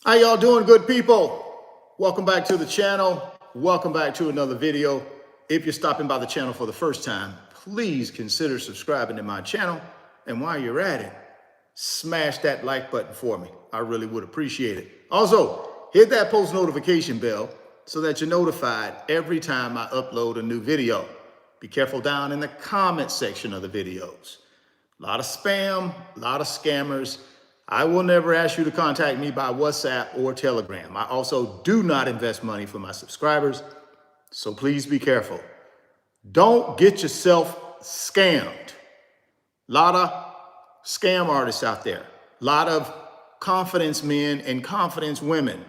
How y'all doing, good people? Welcome back to the channel. Welcome back to another video. If you're stopping by the channel for the first time, please consider subscribing to my channel. And while you're at it, smash that like button for me. I really would appreciate it. Also, hit that post notification bell so that you're notified every time I upload a new video. Be careful down in the comment section of the videos. A lot of spam, a lot of scammers. I will never ask you to contact me by WhatsApp or Telegram. I also do not invest money for my subscribers, so please be careful. Don't get yourself scammed. A lot of scam artists out there. A lot of confidence men and confidence women.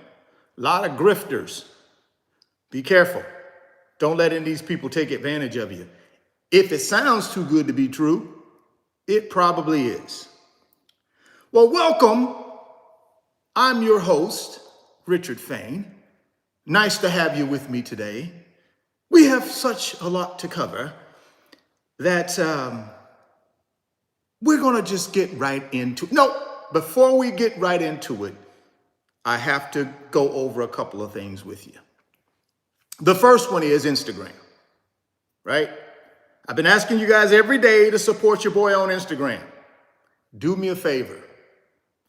A lot of grifters. Be careful. Don't let any of these people take advantage of you. If it sounds too good to be true, it probably is. Well, welcome. I'm your host, Richard Fain. Nice to have you with me today. We have such a lot to cover that we're going to just get right into it. No, before we get right into it, I have to go over a couple of things with you. The first one is Instagram, right? I've been asking you guys every day to support your boy on Instagram. Do me a favor.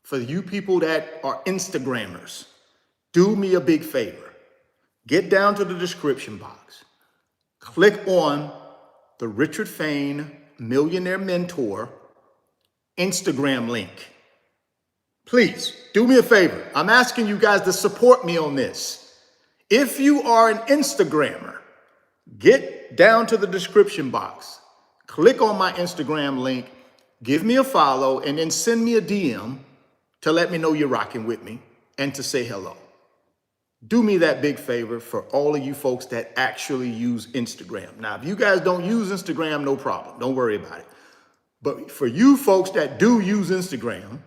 For you people that are Instagrammers, do me a big favor. Get down to the description box. Click on the Richard Fain Millionaire Mentor Instagram link. Please, do me a favor. I'm asking you guys to support me on this. If you are an Instagrammer, get down to the description box. Click on my Instagram link. Give me a follow and then send me a DM to let me know you're rocking with me and to say hello. Do me that big favor for all of you folks that actually use Instagram. Now, if you guys don't use Instagram, no problem. Don't worry about it. But for you folks that do use Instagram,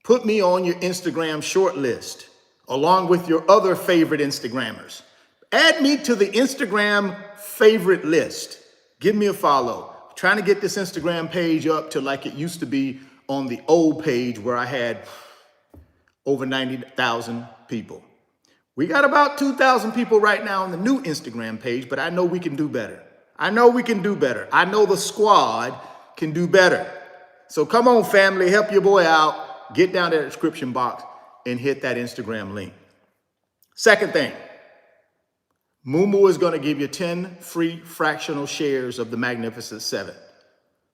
put me on your Instagram short list along with your other favorite Instagrammers. Add me to the Instagram favorite list. Give me a follow. I'm trying to get this Instagram page up to like it used to be on the old page where I had over 90,000 people. We got about 2,000 people right now on the new Instagram page, but I know we can do better. I know we can do better. I know the squad can do better. So come on, family, help your boy out. Get down to the description box and hit that Instagram link. Second thing, Moomoo is going to give you 10 free fractional shares of the Magnificent Seven.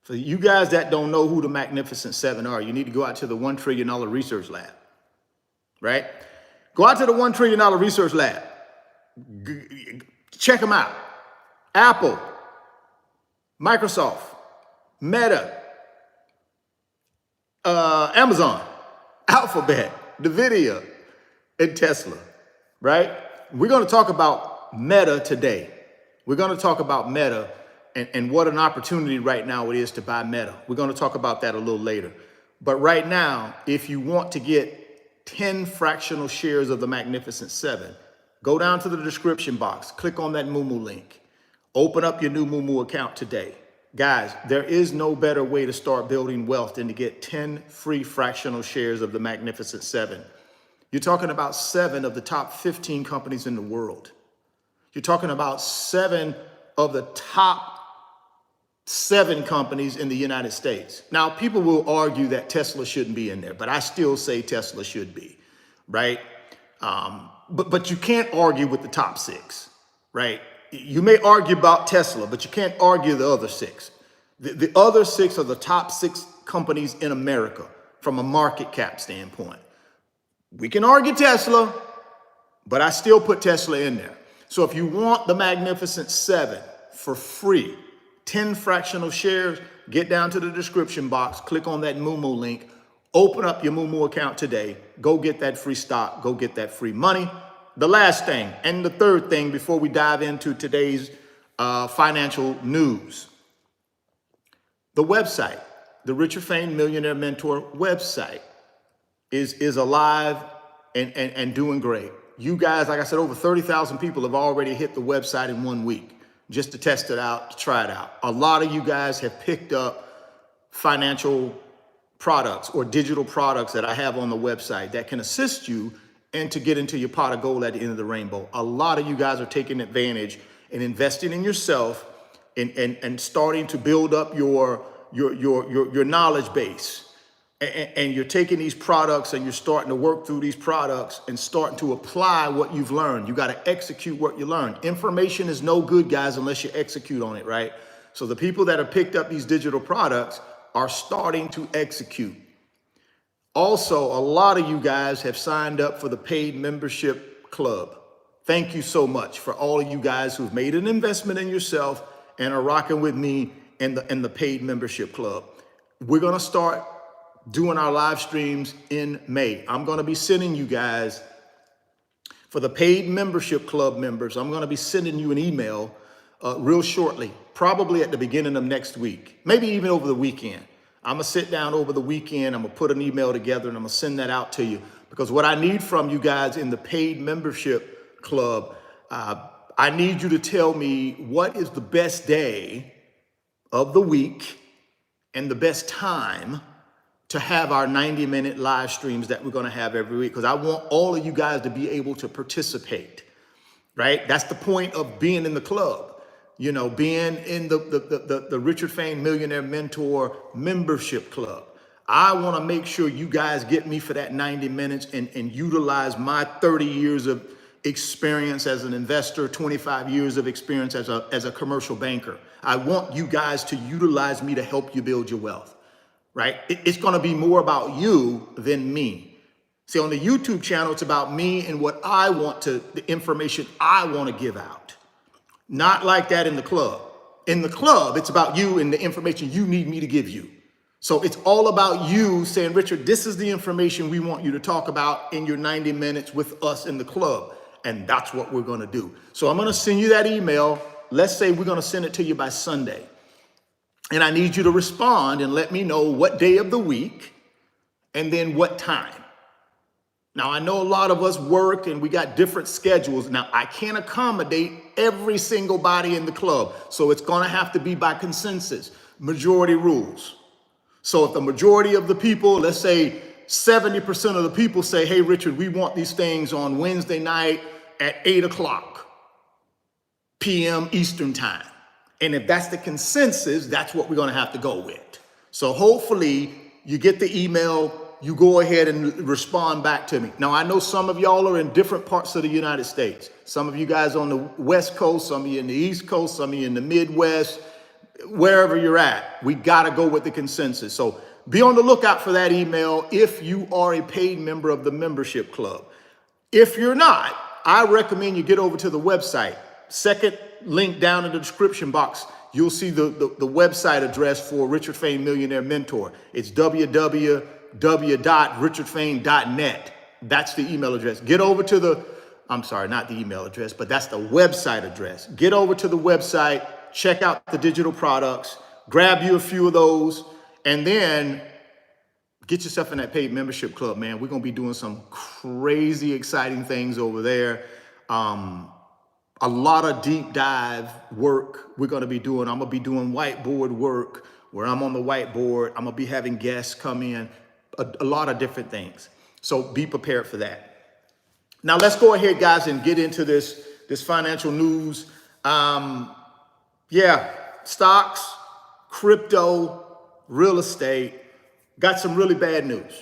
For you guys that don't know who the Magnificent Seven are, you need to go out to the $1 trillion research lab, right? Go out to the $1 trillion research lab. Check them out. Apple, Microsoft, Meta, Amazon, Alphabet, NVIDIA, and Tesla, right? We're going to talk about Meta today. We're going to talk about Meta and what an opportunity right now it is to buy Meta. We're going to talk about that a little later. But right now, if you want to get 10 fractional shares of the Magnificent Seven, go down to the description box, click on that Moomoo link, open up your new Moomoo account today. Guys, there is no better way to start building wealth than to get 10 free fractional shares of the Magnificent Seven. You're talking about 7 of the top 15 companies in the world. You're talking about 7 of the top 7 companies in the United States. Now, people will argue that Tesla shouldn't be in there, but I still say Tesla should be, right? But you can't argue with the top 6, right? You may argue about Tesla, but you can't argue the other 6. The other 6 are the top 6 companies in America from a market cap standpoint. We can argue Tesla, but I still put Tesla in there. So if you want the Magnificent Seven for free, 10 fractional shares, get down to the description box, click on that Moomoo link, open up your Moomoo account today, go get that free stock, go get that free money. The last thing and the third thing before we dive into today's financial news, the website, the Richard Fain Millionaire Mentor website is alive and doing great. You guys, like I said, over 30,000 people have already hit the website in 1 week. Just to test it out, to try it out. A lot of you guys have picked up financial products or digital products that I have on the website that can assist you and to get into your pot of gold at the end of the rainbow. A lot of you guys are taking advantage and investing in yourself and starting to build up your knowledge base. And you're taking these products and you're starting to work through these products and starting to apply what you've learned. You got to execute what you learned. Information is no good, guys, unless you execute on it, right? So the people that have picked up these digital products are starting to execute. Also, a lot of you guys have signed up for the paid membership club. Thank you so much for all of you guys who've made an investment in yourself and are rocking with me in the paid membership club. We're going to start doing our live streams in May. I'm going to be sending you guys, for the paid membership club members, I'm going to be sending you an email real shortly, probably at the beginning of next week, maybe even over the weekend. I'm going to sit down over the weekend. I'm going to put an email together and I'm going to send that out to you, because what I need from you guys in the paid membership club, I need you to tell me what is the best day of the week and the best time to have our 90-minute live streams that we're going to have every week, because I want all of you guys to be able to participate, right? That's the point of being in the club, you know, being in the Richard Fain Millionaire Mentor membership club. I want to make sure you guys get me for that 90 minutes and utilize my 30 years of experience as an investor, 25 years of experience as a commercial banker. I want you guys to utilize me to help you build your wealth. Right? It's going to be more about you than me. See, on the YouTube channel, it's about me and what I want to, the information I want to give out. Not like that in the club. In the club, it's about you and the information you need me to give you. So it's all about you saying, Richard, this is the information we want you to talk about in your 90 minutes with us in the club. And that's what we're going to do. So I'm going to send you that email. Let's say we're going to send it to you by Sunday. And I need you to respond and let me know what day of the week and then what time. Now, I know a lot of us work and we got different schedules. Now, I can't accommodate every single body in the club. So it's going to have to be by consensus, majority rules. So if the majority of the people, let's say 70% of the people say, hey, Richard, we want these things on Wednesday night at 8:00 p.m. Eastern time. And if that's the consensus, that's what we're going to have to go with. So hopefully you get the email, you go ahead and respond back to me. Now, I know some of y'all are in different parts of the United States. Some of you guys on the West Coast, some of you in the East Coast, some of you in the Midwest, wherever you're at, we got to go with the consensus. So be on the lookout for that email if you are a paid member of the membership club. If you're not, I recommend you get over to the website. Second link down in the description box, you'll see the website address for Richard Fain Millionaire Mentor. It's www.richardfain.net. That's the email address. Get over to the, I'm sorry, not the email address, but that's the website address. Get over to the website, check out the digital products, grab you a few of those, and then get yourself in that paid membership club, man. We're going to be doing some crazy, exciting things over there. A lot of deep dive work we're going to be doing. I'm going to be doing whiteboard work where I'm on the whiteboard. I'm going to be having guests come in, a lot of different things. So be prepared for that. Now let's go ahead, guys, and get into this financial news. Stocks, crypto, real estate, got some really bad news.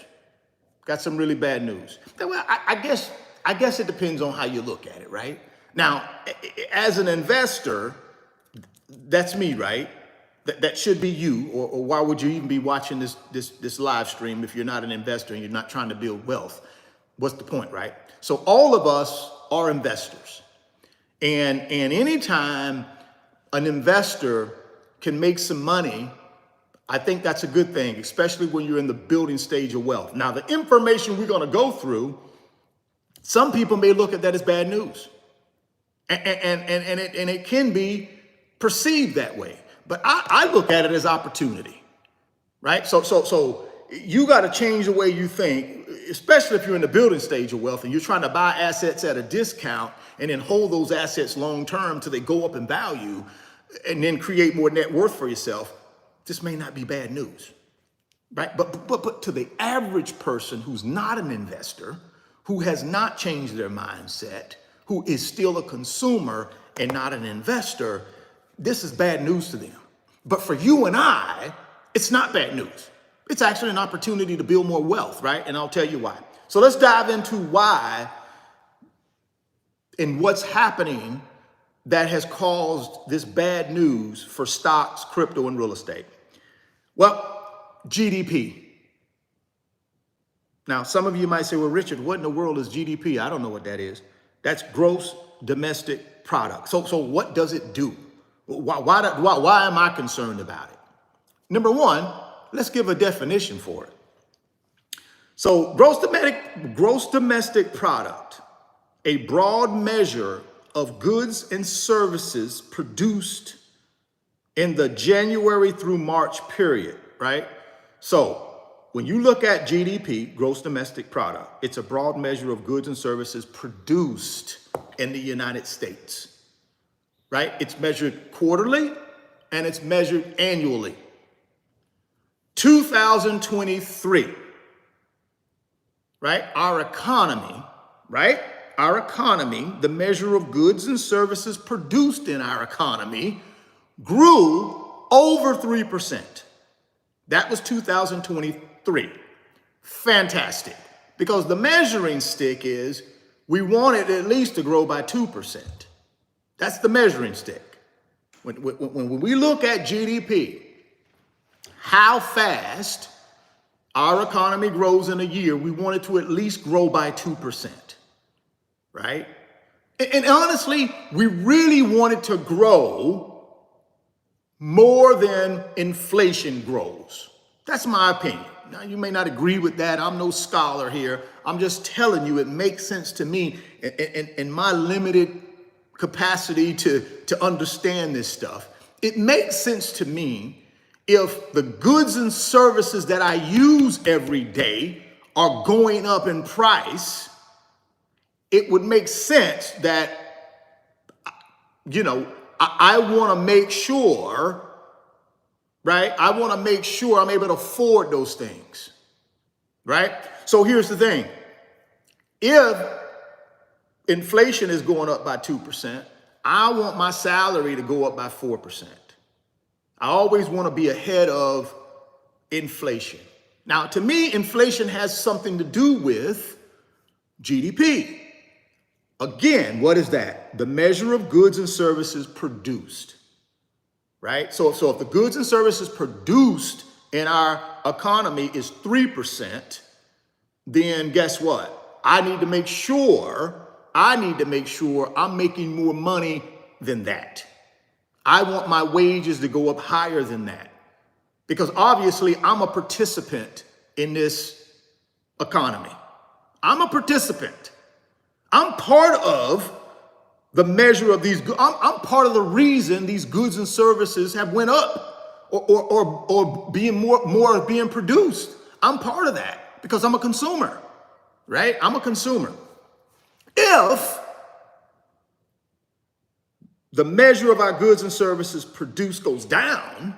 Well, I guess it depends on how you look at it, right? Now, as an investor, that's me, right? That should be you, or why would you even be watching this live stream if you're not an investor and you're not trying to build wealth? What's the point, right? So all of us are investors. And anytime an investor can make some money, I think that's a good thing, especially when you're in the building stage of wealth. Now, the information we're going to go through, some people may look at that as bad news. And it can be perceived that way, but I look at it as opportunity, right? So you got to change the way you think, especially if you're in the building stage of wealth and you're trying to buy assets at a discount and then hold those assets long term till they go up in value and then create more net worth for yourself. This may not be bad news, right? But to the average person who's not an investor, who has not changed their mindset, who is still a consumer and not an investor, this is bad news to them. But for you and I, it's not bad news. It's actually an opportunity to build more wealth, right? And I'll tell you why. So let's dive into why and what's happening that has caused this bad news for stocks, crypto, and real estate. Well, GDP. Now, some of you might say, well, Richard, what in the world is GDP? I don't know what that is. That's gross domestic product. So what does it do? Why am I concerned about it? Number one, let's give a definition for it. So gross domestic product, a broad measure of goods and services produced in the January through March period, right? So when you look at GDP, gross domestic product, it's a broad measure of goods and services produced in the United States, right? It's measured quarterly and it's measured annually. 2023, right? Our economy, right? Our economy, the measure of goods and services produced in our economy, grew over 3%. That was 2023. Fantastic. Because the measuring stick is we want it at least to grow by 2%. That's the measuring stick. When we look at GDP, how fast our economy grows in a year, we want it to at least grow by 2%, right? And honestly, we really want it to grow more than inflation grows. That's my opinion. Now, you may not agree with that. I'm no scholar here. I'm just telling you it makes sense to me in my limited capacity to understand this stuff. It makes sense to me if the goods and services that I use every day are going up in price. It would make sense that, I want to make sure, right? I want to make sure I'm able to afford those things, right? So here's the thing. If inflation is going up by 2%, I want my salary to go up by 4%. I always want to be ahead of inflation. Now, to me, inflation has something to do with GDP. Again, what is that? The measure of goods and services produced, right? So if the goods and services produced in our economy is 3%, then guess what? I need to make sure I'm making more money than that. I want my wages to go up higher than that because obviously I'm a participant in this economy. I'm a participant. I'm part of the measure of these. I'm part of the reason these goods and services have went up or being more being produced. I'm part of that because I'm a consumer, right? I'm a consumer. If the measure of our goods and services produced goes down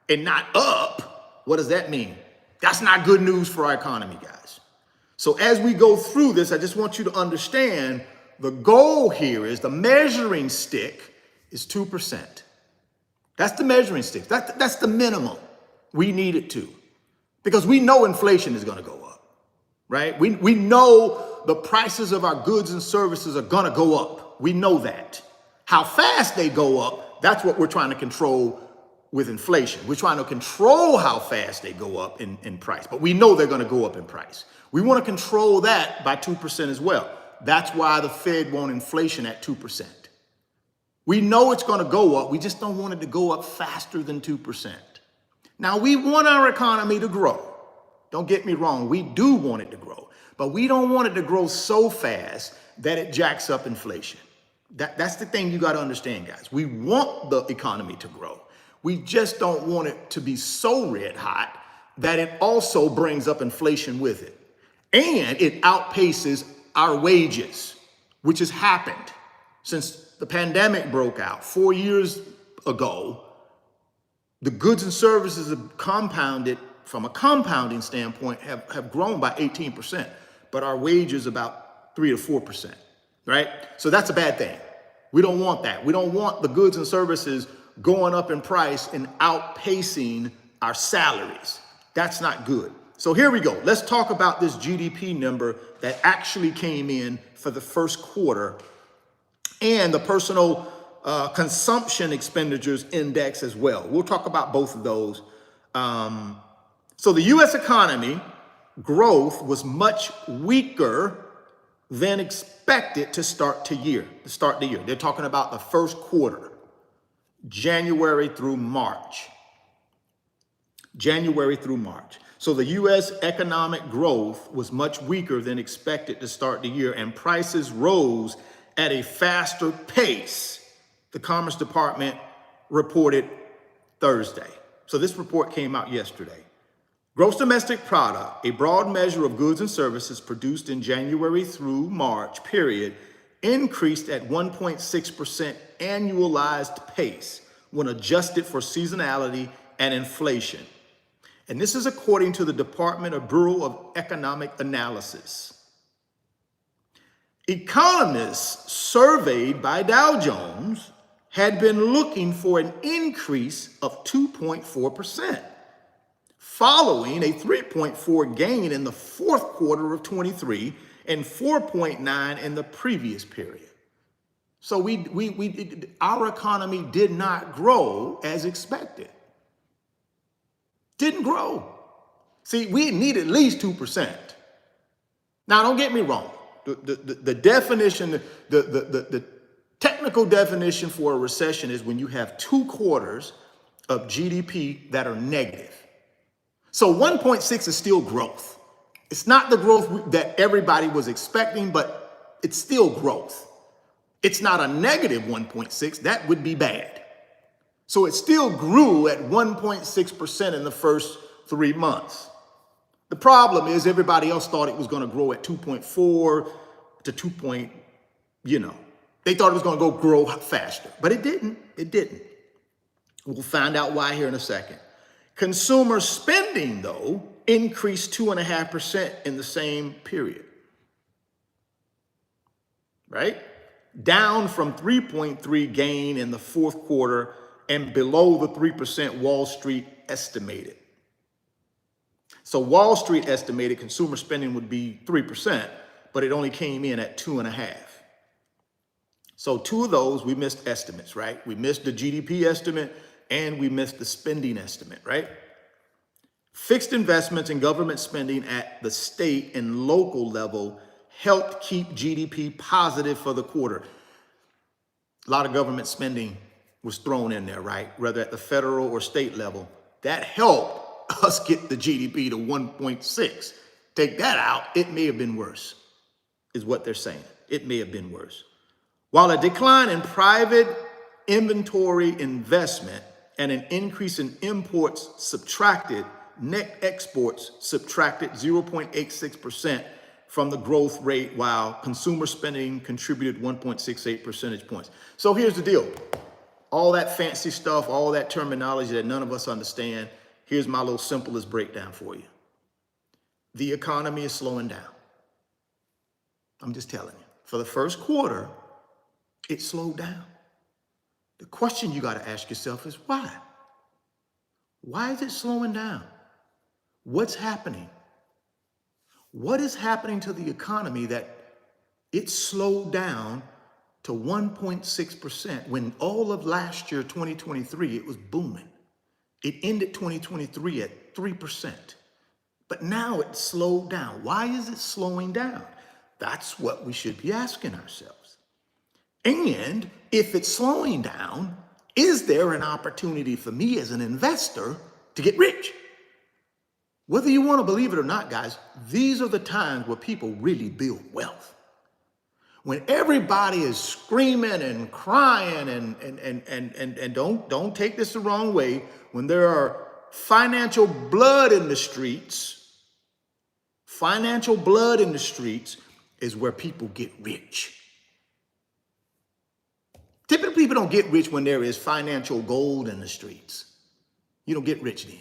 and not up, what does that mean? That's not good news for our economy, guys. So as we go through this, I just want you to understand the goal here is the measuring stick is 2%. That's the measuring stick. That's the minimum we need it to because we know inflation is going to go up, right? We know the prices of our goods and services are going to go up. We know that. How fast they go up, that's what we're trying to control with inflation. We're trying to control how fast they go up in price, but we know they're going to go up in price. We want to control that by 2% as well. That's why the Fed wants inflation at 2%. We know it's going to go up. We just don't want it to go up faster than 2%. Now, we want our economy to grow. Don't get me wrong. We do want it to grow, but we don't want it to grow so fast that it jacks up inflation. That's the thing you got to understand, guys. We want the economy to grow. We just don't want it to be so red hot that it also brings up inflation with it. And it outpaces our wages, which has happened since the pandemic broke out 4 years ago. The goods and services have compounded, from a compounding standpoint, have grown by 18%, but our wages about 3 to 4%, right? So that's a bad thing. We don't want that. We don't want the goods and services going up in price and outpacing our salaries. That's not good. So here we go. Let's talk about this GDP number that actually came in for the first quarter and the personal consumption expenditures index as well. We'll talk about both of those. So the U.S. economy growth was much weaker than expected to start the year. They're talking about the first quarter, January through March. So the U.S. economic growth was much weaker than expected to start the year, and prices rose at a faster pace, the Commerce Department reported Thursday. So this report came out yesterday. Gross domestic product, a broad measure of goods and services produced in January through March period, increased at 1.6% annualized pace when adjusted for seasonality and inflation. And this is according to the Department of Bureau of Economic Analysis. Economists surveyed by Dow Jones had been looking for an increase of 2.4%, following a 3.4 gain in the fourth quarter of 23 and 4.9 in the previous period. So our economy did not grow as expected. Didn't grow. See, we need at least 2%. Now, don't get me wrong. The definition, the technical definition for a recession is when you have 2 quarters of GDP that are negative. So 1.6 is still growth. It's not the growth that everybody was expecting, but it's still growth. It's not a negative 1.6. That would be bad. So it still grew at 1.6% in the first 3 months. The problem is everybody else thought it was going to grow at 2.4 to 2. They thought it was going to grow faster, but it didn't. It didn't. We'll find out why here in a second. Consumer spending, though, increased 2.5% in the same period, right? Down from 3.3 gain in the fourth quarter and below the 3% Wall Street estimated. So Wall Street estimated consumer spending would be 3%, but it only came in at 2.5. So 2 of those, we missed estimates, right? We missed the GDP estimate and we missed the spending estimate, right? Fixed investments in government spending at the state and local level helped keep GDP positive for the quarter. A lot of government spending was thrown in there, right? Whether at the federal or state level. That helped us get the GDP to 1.6. Take that out, it may have been worse, is what they're saying. It may have been worse. While a decline in private inventory investment and an increase in imports subtracted, net exports subtracted 0.86% from the growth rate, while consumer spending contributed 1.68 percentage points. So here's the deal. All that fancy stuff, all that terminology that none of us understand, here's my little simplest breakdown for you. The economy is slowing down. I'm just telling you. For the first quarter, it slowed down. The question you got to ask yourself is why? Why is it slowing down? What's happening? What is happening to the economy that it slowed down to 1.6% when all of last year, 2023, it was booming. It ended 2023 at 3%. But now it's slowed down. Why is it slowing down? That's what we should be asking ourselves. And if it's slowing down, is there an opportunity for me as an investor to get rich? Whether you want to believe it or not, guys, these are the times where people really build wealth. When everybody is screaming and crying and don't take this the wrong way, when there are financial blood in the streets is where people get rich. Typically, people don't get rich when there is financial gold in the streets. You don't get rich then.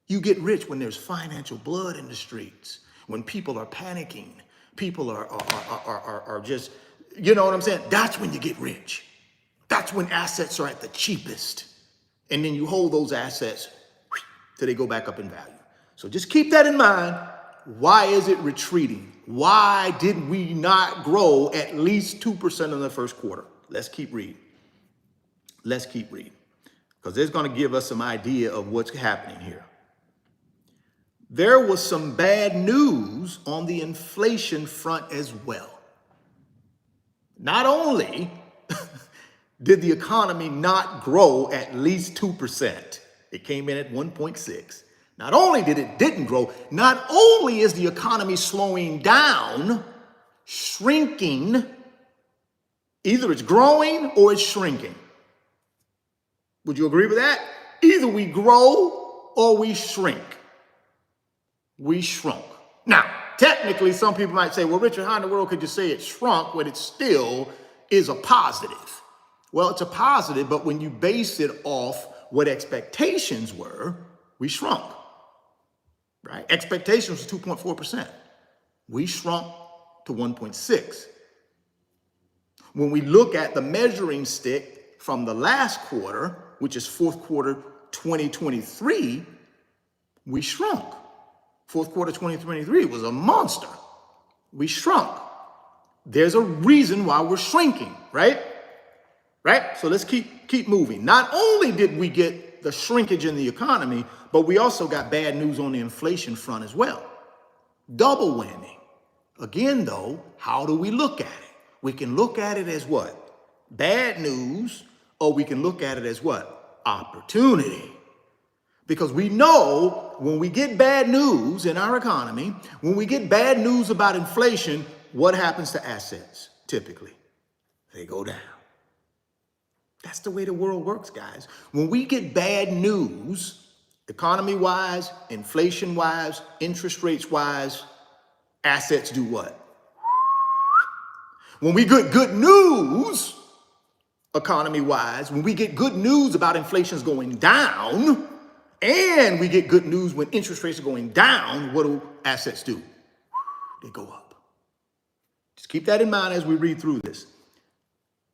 You get rich when there's financial blood in the streets, when people are panicking, People are just, you know what I'm saying? That's when you get rich. That's when assets are at the cheapest. And then you hold those assets till they go back up in value. So just keep that in mind. Why is it retreating? Why did we not grow at least 2% in the first quarter? Let's keep reading. Let's keep reading. Because it's going to give us some idea of what's happening here. There was some bad news on the inflation front as well. Not only did the economy not grow at least 2%, it came in at 1.6. Not only didn't grow, not only is the economy slowing down, shrinking, either it's growing or it's shrinking. Would you agree with that? Either we grow or we shrink. We shrunk. Now, technically, some people might say, well, Richard, how in the world could you say it shrunk when it still is a positive? Well, it's a positive, but when you base it off what expectations were, we shrunk, right? Expectations was 2.4%. We shrunk to 1.6. When we look at the measuring stick from the last quarter, which is fourth quarter 2023, we shrunk. Fourth quarter 2023 was a monster. We shrunk. There's a reason why we're shrinking, right? Right? So let's keep moving. Not only did we get the shrinkage in the economy, but we also got bad news on the inflation front as well. Double whammy. Again, though, how do we look at it? We can look at it as what? Bad news, or we can look at it as what? Opportunity. Because we know when we get bad news in our economy, when we get bad news about inflation, what happens to assets typically? They go down. That's the way the world works, guys. When we get bad news, economy-wise, inflation-wise, interest rates-wise, assets do what? When we get good news, economy-wise, when we get good news about inflation's going down, and we get good news when interest rates are going down, what do assets do? They go up. Just keep that in mind as we read through this.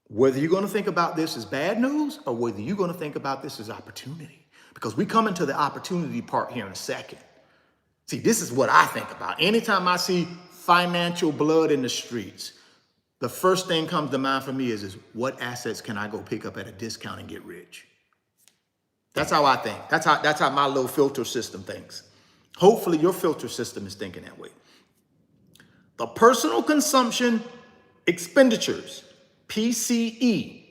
Whether you're going to think about this as bad news or whether you're going to think about this as opportunity. Because we come into the opportunity part here in a second. See, this is what I think about. Anytime I see financial blood in the streets, the first thing comes to mind for me is what assets can I go pick up at a discount and get rich? That's how I think. That's how my little filter system thinks. Hopefully your filter system is thinking that way. The personal consumption expenditures, PCE,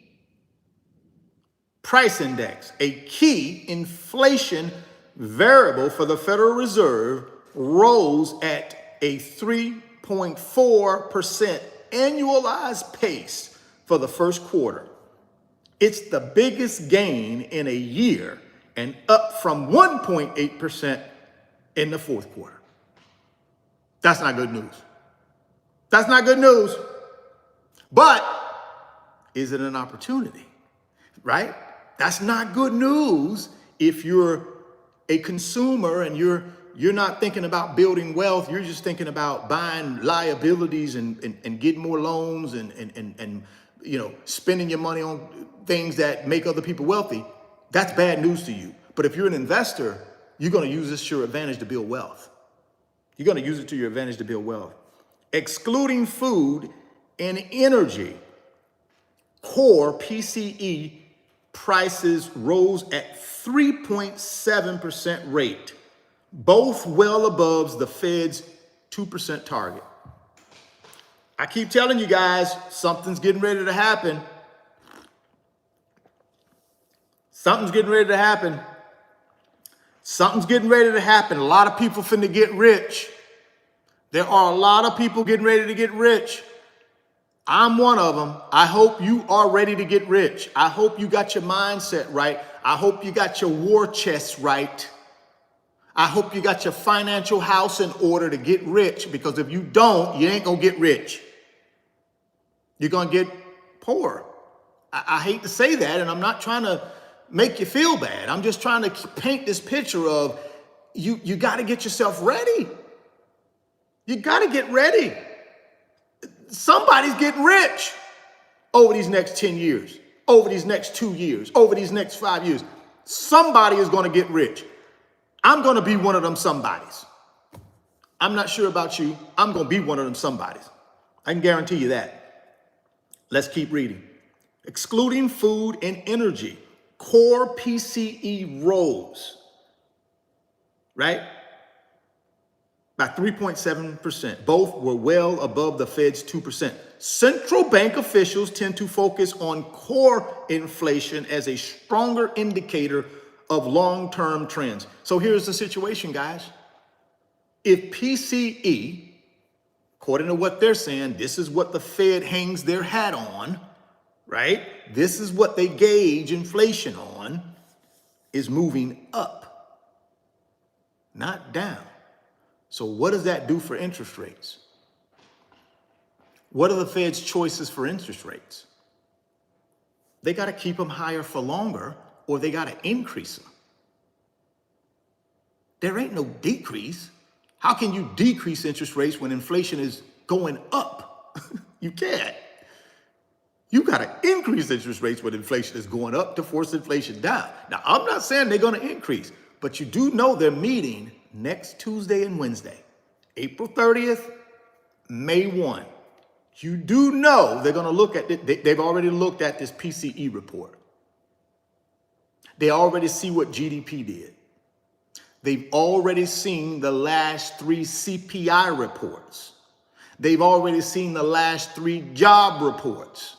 price index, a key inflation variable for the Federal Reserve, rose at a 3.4% annualized pace for the first quarter. It's the biggest gain in a year and up from 1.8% in the fourth quarter. That's not good news. That's not good news. But is it an opportunity, right? That's not good news if you're a consumer and you're not thinking about building wealth. You're just thinking about buying liabilities and getting more loans and you know, spending your money on things that make other people wealthy. That's bad news to you. But if you're an investor, you're going to use this to your advantage to build wealth. You're going to use it to your advantage to build wealth. Excluding food and energy, core PCE prices rose at 3.7% rate, both well above the Fed's 2% target. I keep telling you guys, something's getting ready to happen. Something's getting ready to happen. Something's getting ready to happen. A lot of people finna get rich. There are a lot of people getting ready to get rich. I'm one of them. I hope you are ready to get rich. I hope you got your mindset right. I hope you got your war chest right. I hope you got your financial house in order to get rich, because if you don't, you ain't gonna get rich. You're gonna get poor. I hate to say that, and I'm not trying to make you feel bad. I'm just trying to paint this picture of you gotta get yourself ready. You gotta get ready. Somebody's getting rich over these next 10 years, over these next 2 years, over these next 5 years. Somebody is going to get rich. I'm going to be one of them somebodies. I'm not sure about you. I'm going to be one of them somebodies. I can guarantee you that. Let's keep reading. Excluding food and energy, core PCE rose, right? By 3.7%. Both were well above the Fed's 2%. Central bank officials tend to focus on core inflation as a stronger indicator of long-term trends. So here's the situation, guys. If PCE, according to what they're saying, this is what the Fed hangs their hat on, right? This is what they gauge inflation on, is moving up, not down. So what does that do for interest rates? What are the Fed's choices for interest rates? They got to keep them higher for longer, or they got to increase them. There ain't no decrease. How can you decrease interest rates when inflation is going up? You can't. You got to increase interest rates when inflation is going up to force inflation down. Now, I'm not saying they're going to increase, but you do know they're meeting next Tuesday and Wednesday, April 30th, May 1. You do know they're going to look at it. They've already looked at this PCE report. They already see what GDP did. They've already seen the last 3 CPI reports. They've already seen the last 3 job reports.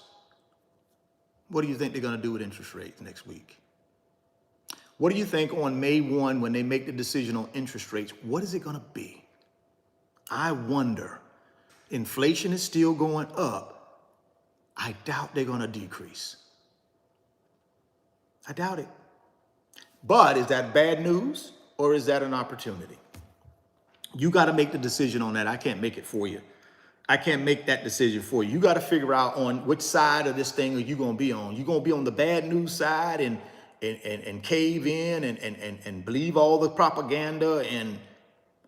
What do you think they're going to do with interest rates next week? What do you think on May 1 when they make the decision on interest rates? What is it going to be? I wonder. Inflation is still going up. I doubt they're going to decrease. I doubt it. But is that bad news or is that an opportunity? You got to make the decision on that. I can't make it for you. I can't make that decision for you. You got to figure out on which side of this thing are you going to be on. You going to be on the bad news side and cave in and believe all the propaganda and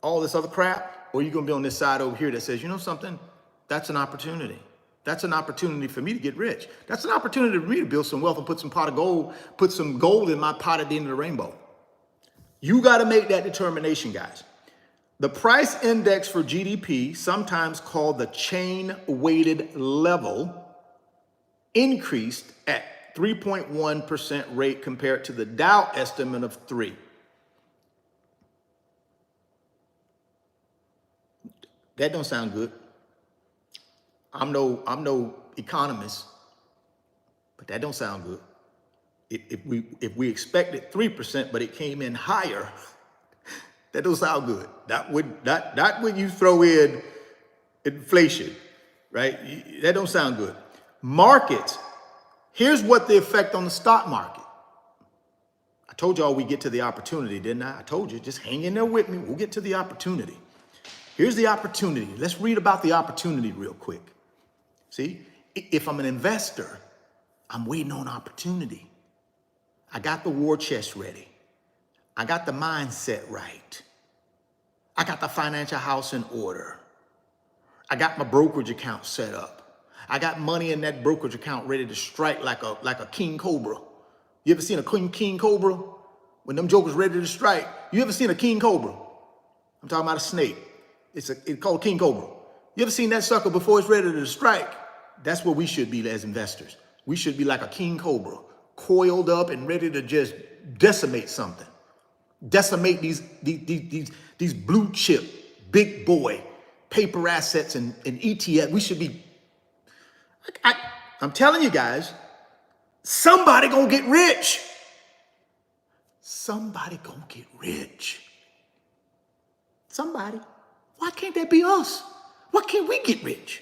all this other crap? Or are you going to be on this side over here that says, you know something? That's an opportunity. That's an opportunity for me to get rich. That's an opportunity for me to build some wealth and put some pot of gold, put some gold in my pot at the end of the rainbow. You got to make that determination, guys. The price index for GDP, sometimes called the chain-weighted level, increased at 3.1% rate compared to the Dow estimate of 3%. That don't sound good. I'm no economist, but that don't sound good. If we expected 3%, but it came in higher, that don't sound good. Not when you throw in inflation, right? That don't sound good. Markets. Here's what the effect on the stock market. I told y'all we get to the opportunity, didn't I? I told you, just hang in there with me. We'll get to the opportunity. Here's the opportunity. Let's read about the opportunity real quick. See, if I'm an investor, I'm waiting on opportunity. I got the war chest ready. I got the mindset right. I got the financial house in order. I got my brokerage account set up. I got money in that brokerage account ready to strike like a king cobra. You ever seen a king cobra? When them jokers ready to strike. You ever seen a king cobra? I'm talking about a snake. It's called king cobra. You ever seen that sucker before it's ready to strike? That's what we should be as investors. We should be like a king cobra, coiled up and ready to just decimate something. Decimate these blue chip, big boy, paper assets and ETF. We should be, I'm telling you guys, somebody gonna get rich. Somebody gonna get rich. Somebody. Why can't that be us? Why can't we get rich?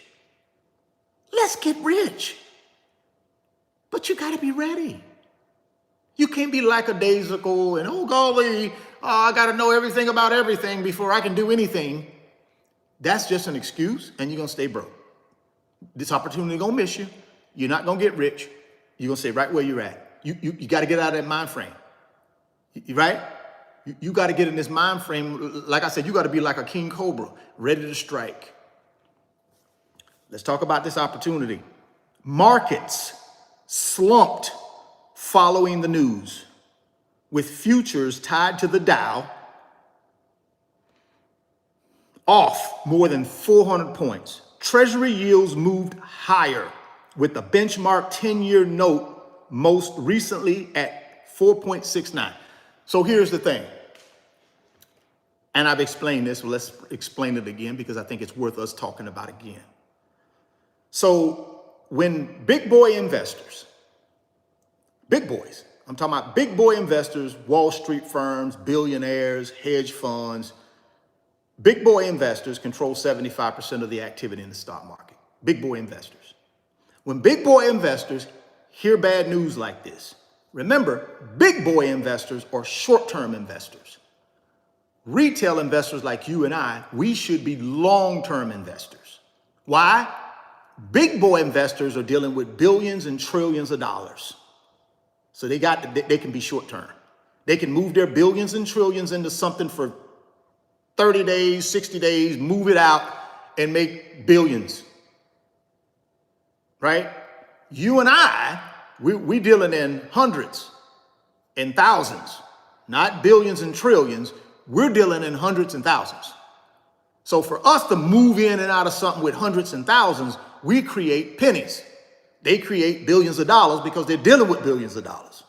Let's get rich. But you gotta be ready. You can't be lackadaisical and, oh golly, I gotta know everything about everything before I can do anything. That's just an excuse and you're gonna stay broke. This opportunity gonna miss you. You're not gonna get rich. You're gonna stay right where you're at. You gotta get out of that mind frame, right? You got to get in this mind frame. Like I said, you got to be like a king cobra, ready to strike. Let's talk about this opportunity. Markets slumped following the news, with futures tied to the Dow off more than 400 points. Treasury yields moved higher, with the benchmark 10-year note most recently at 4.69. So here's the thing. And I've explained this, but let's explain it again because I think it's worth us talking about again. So when big boy investors, big boys, I'm talking about big boy investors, Wall Street firms, billionaires, hedge funds, big boy investors control 75% of the activity in the stock market. Big boy investors. When big boy investors hear bad news like this, remember, big boy investors are short-term investors. Retail investors like you and I, we should be long-term investors. Why? Big boy investors are dealing with billions and trillions of dollars. So they can be short-term. They can move their billions and trillions into something for 30 days, 60 days, move it out and make billions. Right? You and I, we dealing in hundreds and thousands, not billions and trillions. We're dealing in hundreds and thousands. So for us to move in and out of something with hundreds and thousands, we create pennies. They create billions of dollars because they're dealing with billions of dollars.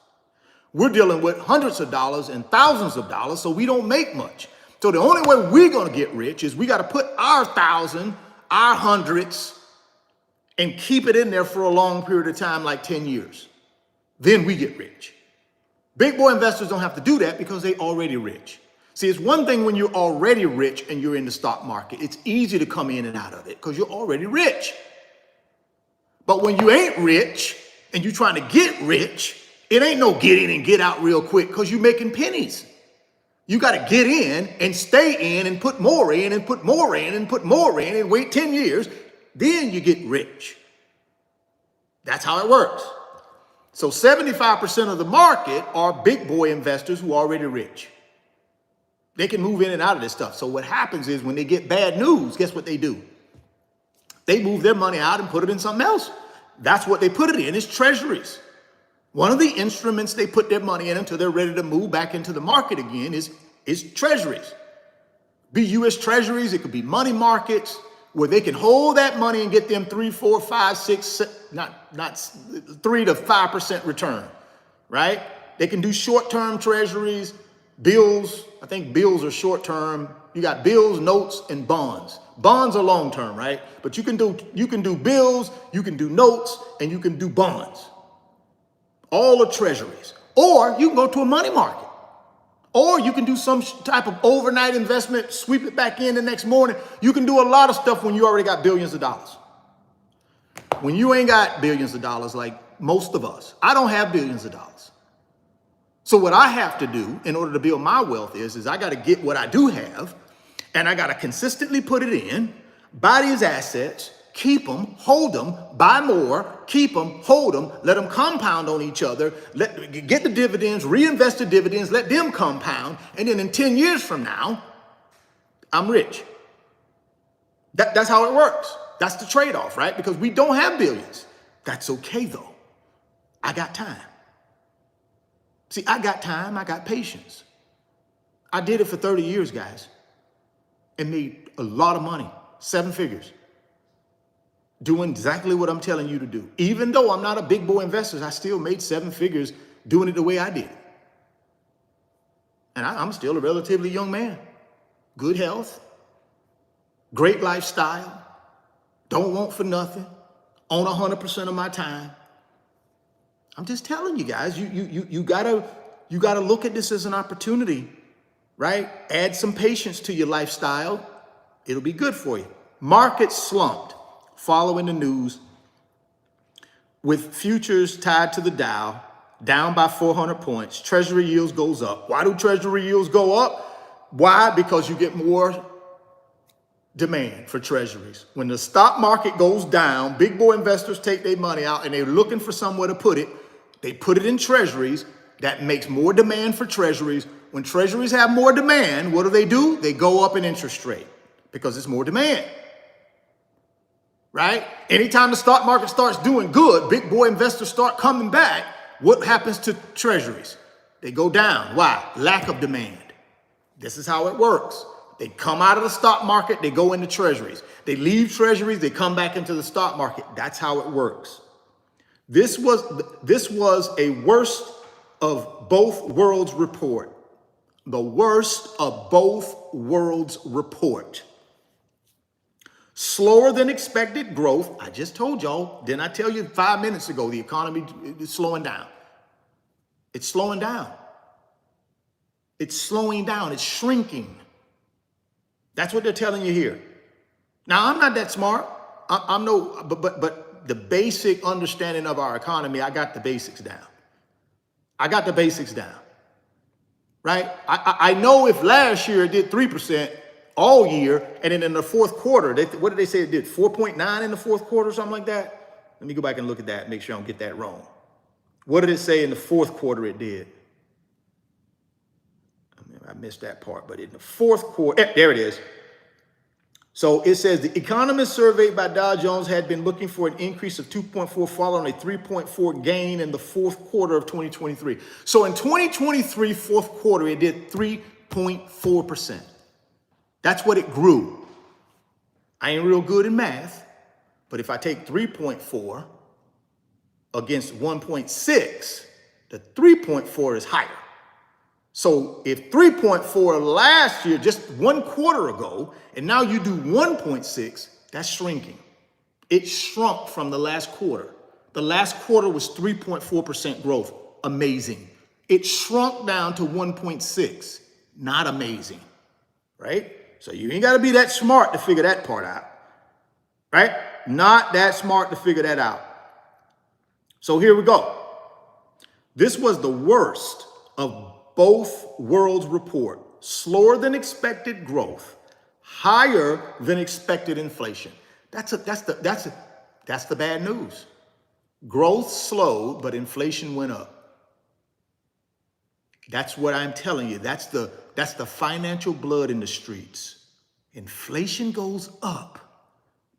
We're dealing with hundreds of dollars and thousands of dollars, so we don't make much. So the only way we're going to get rich is we got to put our thousand, our hundreds, and keep it in there for a long period of time, like 10 years. Then we get rich. Big boy investors don't have to do that because they're already rich. See, it's one thing when you're already rich and you're in the stock market. It's easy to come in and out of it because you're already rich. But when you ain't rich and you're trying to get rich, it ain't no get in and get out real quick because you're making pennies. You got to get in and stay in and put more in and put more in and put more in and wait 10 years. Then you get rich. That's how it works. So 75% of the market are big boy investors who are already rich. They can move in and out of this stuff. So what happens is when they get bad news, guess what they do? They move their money out and put it in something else. That's what they put it in, is treasuries. One of the instruments they put their money in until they're ready to move back into the market again is treasuries. Be U.S. treasuries, it could be money markets, where they can hold that money and get them 3, 4, 5, 6, not 3 to 5% return, right? They can do short-term treasuries, bills. I think bills are short-term. You got bills, notes, and bonds. Bonds are long-term, right? But you can do bills, you can do notes, and you can do bonds. All are treasuries. Or you can go to a money market. Or you can do some type of overnight investment, sweep it back in the next morning. You can do a lot of stuff when you already got billions of dollars. When you ain't got billions of dollars like most of us, I don't have billions of dollars. So what I have to do in order to build my wealth is I got to get what I do have, and I got to consistently put it in, buy these assets, keep them, hold them, buy more, keep them, hold them, let them compound on each other, get the dividends, reinvest the dividends, let them compound, and then in 10 years from now, I'm rich. That's how it works. That's the trade-off, right? Because we don't have billions. That's okay, though. I got time. See, I got time, I got patience. I did it for 30 years, guys, and made a lot of money, 7 figures, doing exactly what I'm telling you to do. Even though I'm not a big boy investor, I still made 7 figures doing it the way I did it. And I'm still a relatively young man. Good health, great lifestyle, don't want for nothing, own 100% of my time. I'm just telling you guys, you gotta look at this as an opportunity, right? Add some patience to your lifestyle. It'll be good for you. Markets slumped following the news, with futures tied to the Dow, down by 400 points. Treasury yields goes up. Why do treasury yields go up? Why? Because you get more demand for treasuries. When the stock market goes down, big boy investors take their money out and they're looking for somewhere to put it. They put it in treasuries. That makes more demand for treasuries. When treasuries have more demand, what do? They go up in interest rate because it's more demand. right? Anytime the stock market starts doing good, big boy investors start coming back, what happens to treasuries? They go down. Why? Lack of demand. This is how it works. They come out of the stock market, they go into treasuries. They leave treasuries, they come back into the stock market. That's how it works. This was a worst of both worlds report. The worst of both worlds report. Slower than expected growth. I just told y'all, didn't I tell you 5 minutes ago, the economy is slowing down. It's slowing down. It's slowing down. It's shrinking. That's what they're telling you here. Now, I'm not that smart. I'm no, but the basic understanding of our economy, I got the basics down. I got the basics down, right? I know if last year it did 3% all year, and then in the fourth quarter, what did they say it did? 4.9 in the fourth quarter or something like that? Let me go back and look at that, make sure I don't get that wrong. What did it say in the fourth quarter it did? I missed that part, but in the fourth quarter, there it is. So it says the economists surveyed by Dow Jones had been looking for an increase of 2.4 following a 3.4 gain in the fourth quarter of 2023. So in 2023, fourth quarter, it did 3.4%. That's what it grew. I ain't real good in math, but if I take 3.4 against 1.6, the 3.4 is higher. So if 3.4 last year, just 1 quarter ago, and now you do 1.6, that's shrinking. It shrunk from the last quarter. The last quarter was 3.4% growth. Amazing. It shrunk down to 1.6. Not amazing, right? So you ain't got to be that smart to figure that part out, right? Not that smart to figure that out. So here we go. This was the worst of both worlds report. Slower than expected growth, higher than expected inflation. That's the bad news. Growth slowed, but inflation went up. That's what I'm telling you. That's the financial blood in the streets. Inflation goes up,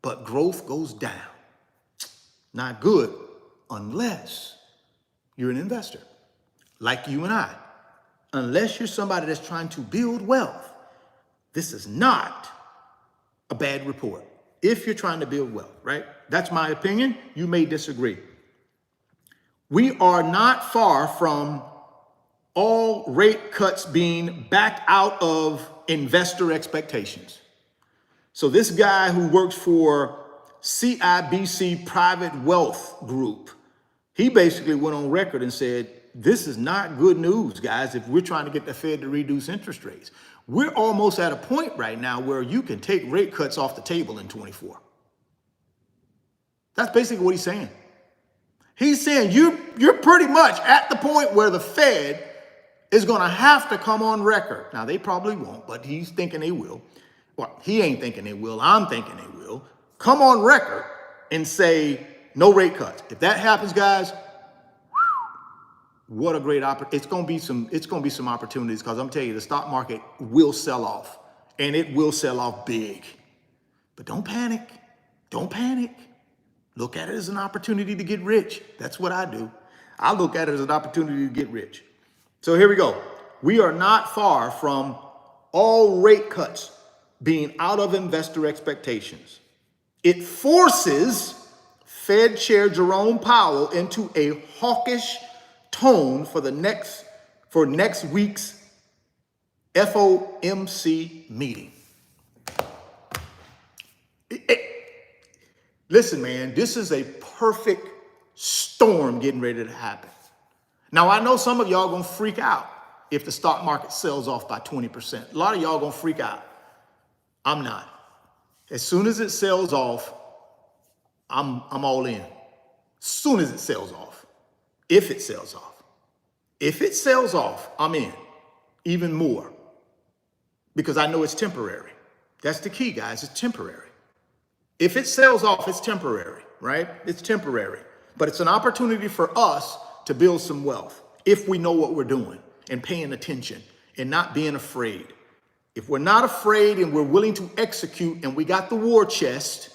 but growth goes down. Not good unless you're an investor, like you and I. Unless you're somebody that's trying to build wealth, this is not a bad report. If you're trying to build wealth, right? That's my opinion. You may disagree. We are not far from all rate cuts being backed out of investor expectations. So this guy who works for CIBC Private Wealth Group, he basically went on record and said, this is not good news, guys, if we're trying to get the Fed to reduce interest rates. We're almost at a point right now where you can take rate cuts off the table in 24. That's basically what he's saying. He's saying you're pretty much at the point where the Fed is going to have to come on record. Now, they probably won't, but he's thinking they will. Well, he ain't thinking they will. I'm thinking they will. Come on record and say no rate cuts. If that happens, guys, what a great opportunity. It's going to be some opportunities, because I'm telling you, the stock market will sell off, and it will sell off big. But don't panic. Don't panic. Look at it as an opportunity to get rich. That's what I do. I look at it as an opportunity to get rich. So here we go. We are not far from all rate cuts being out of investor expectations. It forces Fed Chair Jerome Powell into a hawkish tone for next week's FOMC meeting. Listen, man, this is a perfect storm getting ready to happen. Now, I know some of y'all gonna freak out if the stock market sells off by 20%. A lot of y'all gonna freak out. I'm not. As soon as it sells off, I'm all in. As soon as it sells off. If it sells off. If it sells off, I'm in. Even more. Because I know it's temporary. That's the key, guys. It's temporary. If it sells off, it's temporary, right? It's temporary. But it's an opportunity for us to build some wealth if we know what we're doing and paying attention and not being afraid. If we're not afraid and we're willing to execute and we got the war chest,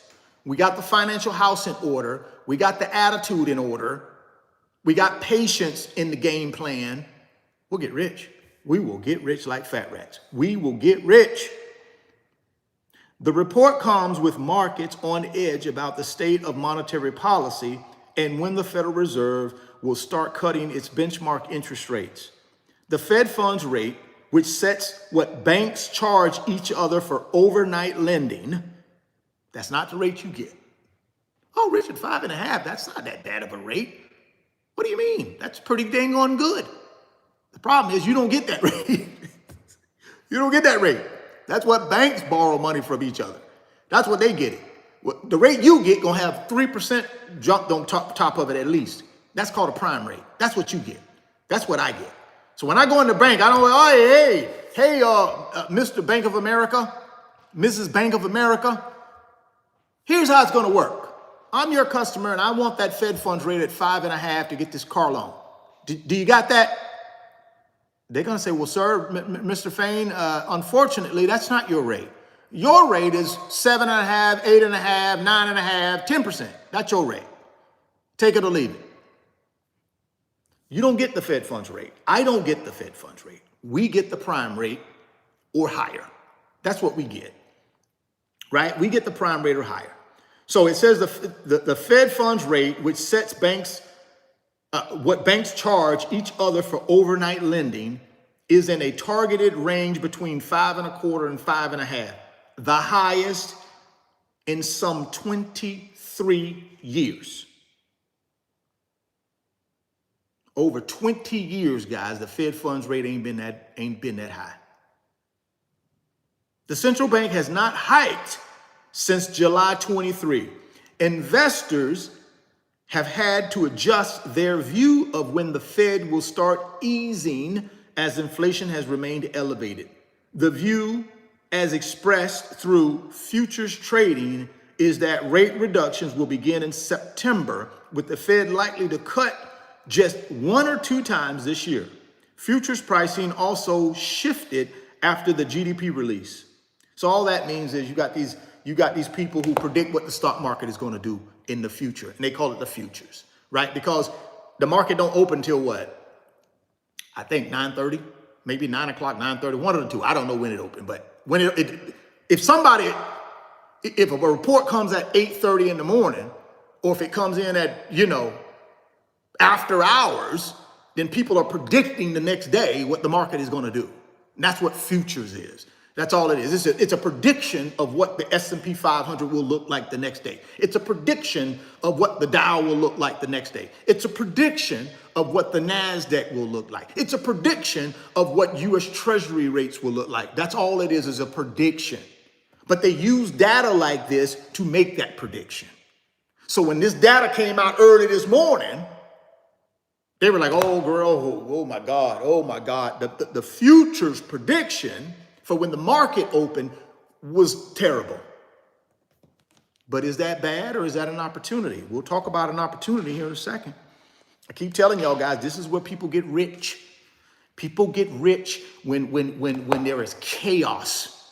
We got the financial house in order. We got the attitude in order. We got patience in the game plan. We'll get rich. We will get rich like fat rats. We will get rich. The report comes with markets on edge about the state of monetary policy and when the Federal Reserve will start cutting its benchmark interest rates. The Fed funds rate, which sets what banks charge each other for overnight lending, that's not the rate you get. Oh, Richard, 5.5, that's not that bad of a rate. What do you mean? That's pretty dang on good. The problem is you don't get that rate. You don't get that rate. That's what banks borrow money from each other. That's what they get it. The rate you get gonna have 3% jumped on top of it at least. That's called a prime rate. That's what you get. That's what I get. So when I go in the bank, I don't go, oh, hey, Mr. Bank of America, Mrs. Bank of America, here's how it's gonna work. I'm your customer and I want that Fed funds rate at 5.5 to get this car loan. Do you got that? They're going to say, well, sir, Mr. Fain, unfortunately, that's not your rate. Your rate is 7.5, 8.5, 9.5, 10%. That's your rate. Take it or leave it. You don't get the Fed funds rate. I don't get the Fed funds rate. We get the prime rate or higher. That's what we get, right? We get the prime rate or higher. So it says the Fed funds rate, which sets banks what banks charge each other for overnight lending, is in a targeted range between 5.25 and 5.5, the highest in some 23 years. Over 20 years, guys, the Fed funds rate ain't been that high. The central bank has not hiked since July 23. Investors have had to adjust their view of when the Fed will start easing as inflation has remained elevated. The view, as expressed through futures trading, is that rate reductions will begin in September, with the Fed likely to cut just 1 or 2 times this year. Futures pricing also shifted after the GDP release. So all that means is you got these people who predict what the stock market is going to do in the future, and they call it the futures, right? Because the market don't open till what? I think 9:30, maybe 9 o'clock, 9:30, one of the two. I don't know when it opened, but when if a report comes at 8:30 in the morning, or if it comes in at, after hours, then people are predicting the next day what the market is going to do. And that's what futures is. That's all it is. It's a prediction of what the S&P 500 will look like the next day. It's a prediction of what the Dow will look like the next day. It's a prediction of what the NASDAQ will look like. It's a prediction of what U.S. Treasury rates will look like. That's all it is a prediction. But they use data like this to make that prediction. So when this data came out early this morning, they were like, oh, girl, oh my God. The futures prediction for when the market opened was terrible. But is that bad or is that an opportunity? We'll talk about an opportunity here in a second. I keep telling y'all guys, this is where people get rich. People get rich when there is chaos.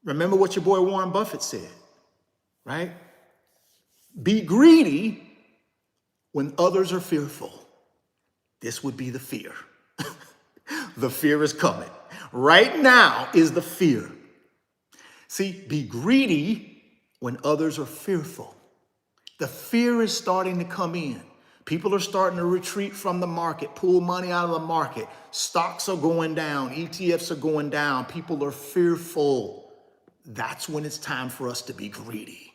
Remember what your boy Warren Buffett said, right? Be greedy when others are fearful. This would be the fear. The fear is coming. Right now is the fear. See, be greedy when others are fearful. The fear is starting to come in. People are starting to retreat from the market, pull money out of the market. Stocks are going down. ETFs are going down. People are fearful. That's when it's time for us to be greedy.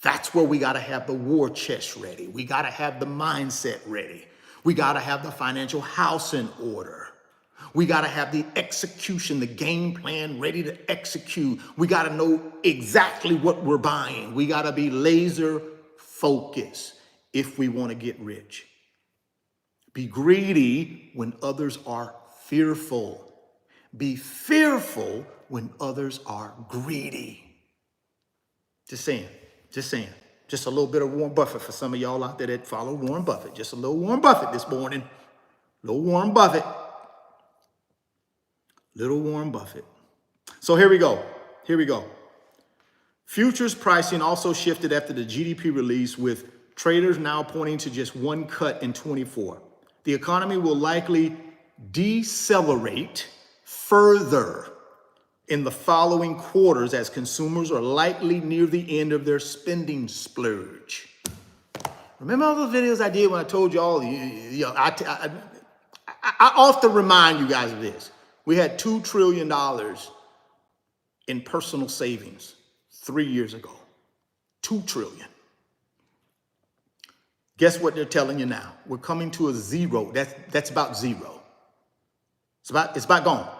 That's where we got to have the war chest ready. We got to have the mindset ready. We got to have the financial house in order. We got to have the execution, the game plan ready to execute. We got to know exactly what we're buying. We got to be laser focused if we want to get rich. Be greedy when others are fearful. Be fearful when others are greedy. Just saying. Just a little bit of Warren Buffett for some of y'all out there that follow Warren Buffett. Just a little Warren Buffett this morning. Little Warren Buffett. Little Warren Buffett. So here we go. Futures pricing also shifted after the GDP release, with traders now pointing to just one cut in 24. The economy will likely decelerate further in the following quarters as consumers are likely near the end of their spending splurge. Remember all those videos I did when I told you all, I often remind you guys of this. We had $2 trillion in personal savings 3 years ago. 2 trillion. Guess what they're telling you now? We're coming to a zero. That's about zero. It's about gone.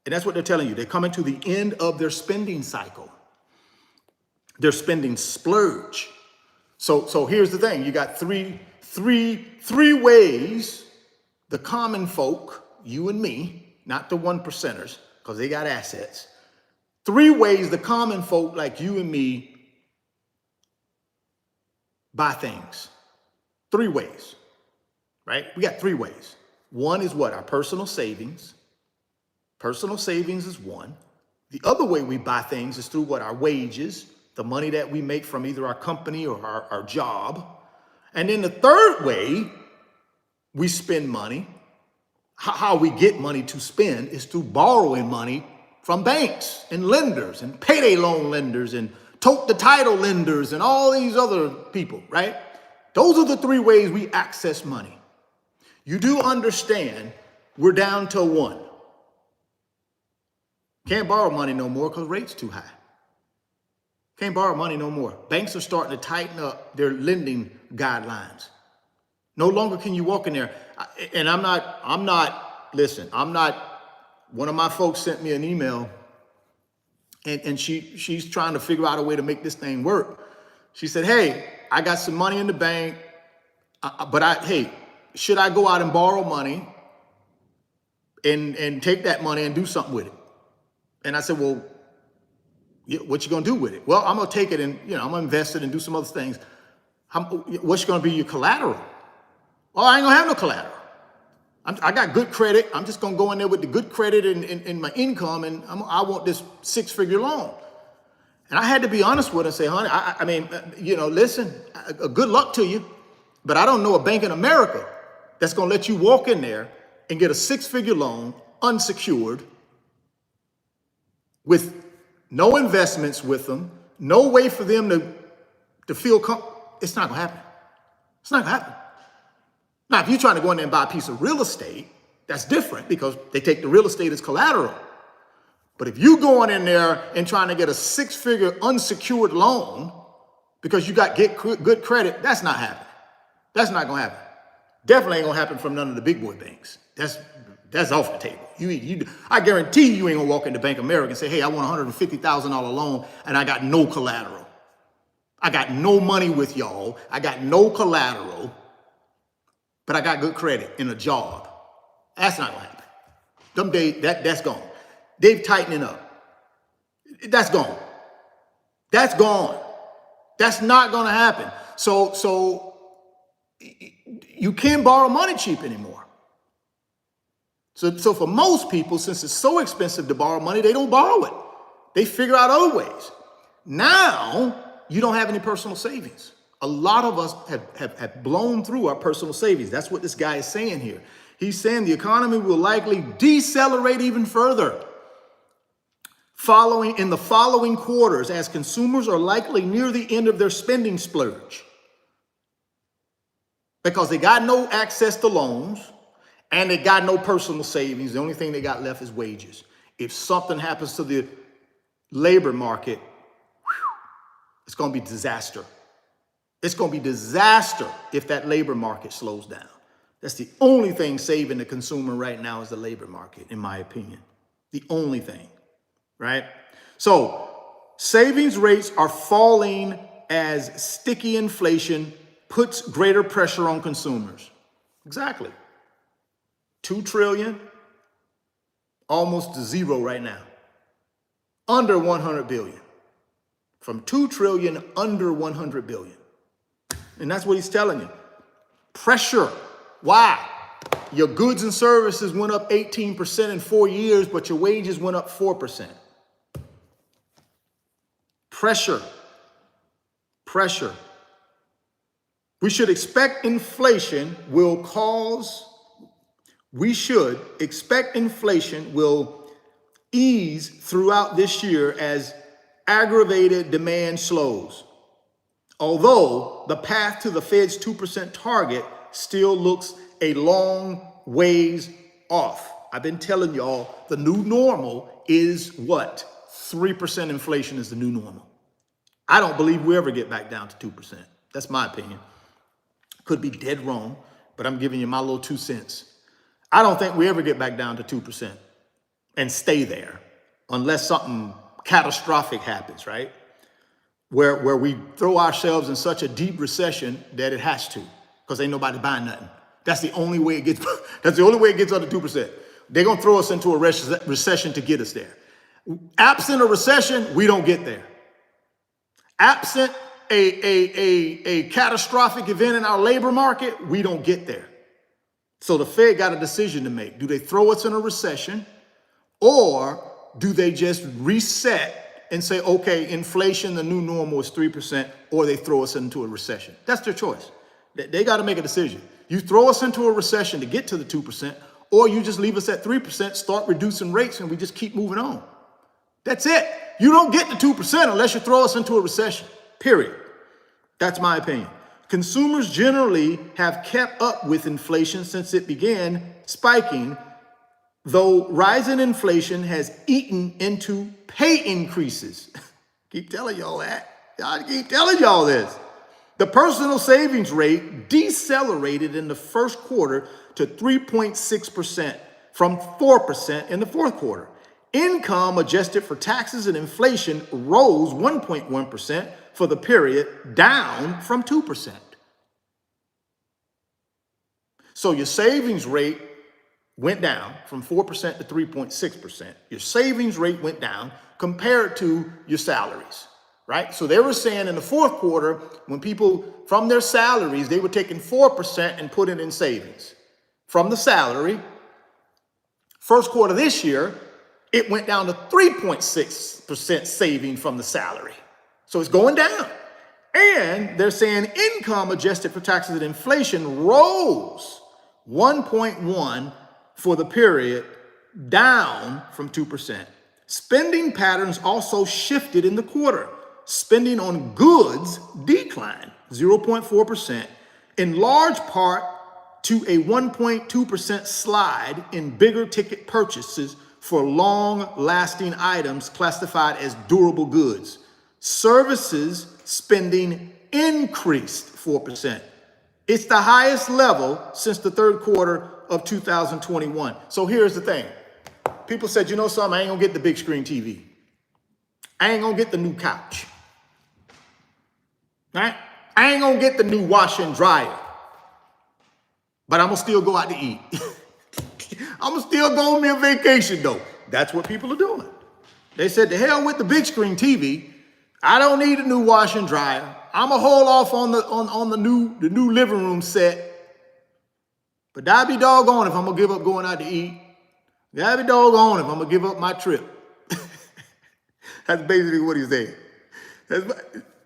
And that's what they're telling you. They're coming to the end of their spending cycle. Their spending splurge. So here's the thing. You got three ways the common folk, you and me, not the 1%ers, because they got assets. 3 ways the common folk like you and me buy things. 3 ways, right? We got 3 ways. One is what? Our personal savings. Personal savings is one. The other way we buy things is through what? Our wages, the money that we make from either our company or our job. And then the third way we spend money, how we get money to spend, is through borrowing money from banks and lenders and payday loan lenders and tote the title lenders and all these other people, right? Those are the 3 ways we access money. You do understand we're down to 1. Can't borrow money no more because rates too high. Can't borrow money no more. Banks are starting to tighten up their lending guidelines. No longer can you walk in there. And one of my folks sent me an email and she's trying to figure out a way to make this thing work. She said, hey, I got some money in the bank, but should I go out and borrow money and take that money and do something with it? And I said, well, what you gonna do with it? Well, I'm gonna take it and, I'm gonna invest it and do some other things. What's gonna be your collateral? Well, I ain't gonna have no collateral. I got good credit. I'm just gonna go in there with the good credit and my income, and I want this 6-figure loan. And I had to be honest with her and say, honey, listen, good luck to you, but I don't know a bank in America that's gonna let you walk in there and get a 6-figure loan unsecured with no investments with them, no way for them to feel it's not gonna happen. It's not gonna happen. Now, if you're trying to go in there and buy a piece of real estate, that's different because they take the real estate as collateral. But if you going in there and trying to get a 6-figure unsecured loan because you get good credit, that's not happening. That's not gonna happen. Definitely ain't gonna happen from none of the big boy banks. That's off the table. I guarantee you ain't gonna walk into Bank of America and say, hey, I want a $150,000 loan and I got no collateral. I got no money with y'all. I got no collateral, but I got good credit in a job. That's not gonna happen. Them days, that's gone. They've tightening up. That's gone. That's gone. That's not gonna happen. So you can't borrow money cheap anymore. So for most people, since it's so expensive to borrow money, they don't borrow it. They figure out other ways. Now, you don't have any personal savings. A lot of us have blown through our personal savings. That's what this guy is saying here. He's saying the economy will likely decelerate even further in the following quarters as consumers are likely near the end of their spending splurge because they got no access to loans and they got no personal savings. The only thing they got left is wages. If something happens to the labor market, it's going to be disaster. It's going to be disaster if that labor market slows down. That's the only thing saving the consumer right now is the labor market, in my opinion. The only thing, right? So savings rates are falling as sticky inflation puts greater pressure on consumers. Exactly. 2 trillion, almost to zero right now. Under 100 billion. From 2 trillion, under 100 billion. And that's what he's telling you. Pressure. Why? Your goods and services went up 18% in 4 years, but your wages went up 4%. Pressure. Pressure. We should expect inflation will ease throughout this year as aggravated demand slows. Although the path to the Fed's 2% target still looks a long ways off. I've been telling y'all the new normal is what? 3% inflation is the new normal. I don't believe we ever get back down to 2%. That's my opinion. Could be dead wrong, but I'm giving you my little 2 cents. I don't think we ever get back down to 2% and stay there unless something catastrophic happens, right? Where we throw ourselves in such a deep recession that it has to, because ain't nobody buying nothing. That's the only way it gets. That's the only way it gets under 2%. They're gonna throw us into a recession to get us there. Absent a recession, we don't get there. Absent a catastrophic event in our labor market, we don't get there. So the Fed got a decision to make. Do they throw us in a recession, or do they just reset and say, okay, inflation, the new normal is 3%, or they throw us into a recession? That's their choice. They got to make a decision. You throw us into a recession to get to the 2%, or you just leave us at 3%, start reducing rates, and we just keep moving on. That's it. You don't get to 2% unless you throw us into a recession, period. That's my opinion. Consumers generally have kept up with inflation since it began spiking, though rising inflation has eaten into pay increases. Keep telling y'all that. I keep telling y'all this. The personal savings rate decelerated in the first quarter to 3.6% from 4% in the fourth quarter. Income adjusted for taxes and inflation rose 1.1% for the period, down from 2%. So your savings rate went down from 4% to 3.6%. Your savings rate went down compared to your salaries, right? So they were saying in the fourth quarter, when people from their salaries, they were taking 4% and putting in savings from the salary. First quarter this year, it went down to 3.6% saving from the salary. So it's going down. And they're saying income adjusted for taxes and inflation rose 1.1 for the period, down from 2%. Spending patterns also shifted in the quarter. Spending on goods declined 0.4%, in large part to a 1.2% slide in bigger ticket purchases for long-lasting items classified as durable goods. Services spending increased 4%. It's the highest level since the third quarter of 2021. So here's the thing. People said, you know something, I ain't gonna get the big screen TV. I ain't gonna get the new couch. Right? I ain't gonna get the new washer and dryer. But I'm gonna still go out to eat. I'm gonna still go on me a vacation though. That's what people are doing. They said, to hell with the big screen TV. I don't need a new washer and dryer. I'm gonna hold off on the new living room set. But that be doggone if I'm gonna give up going out to eat. That be doggone if I'm gonna give up my trip. That's basically what he's saying.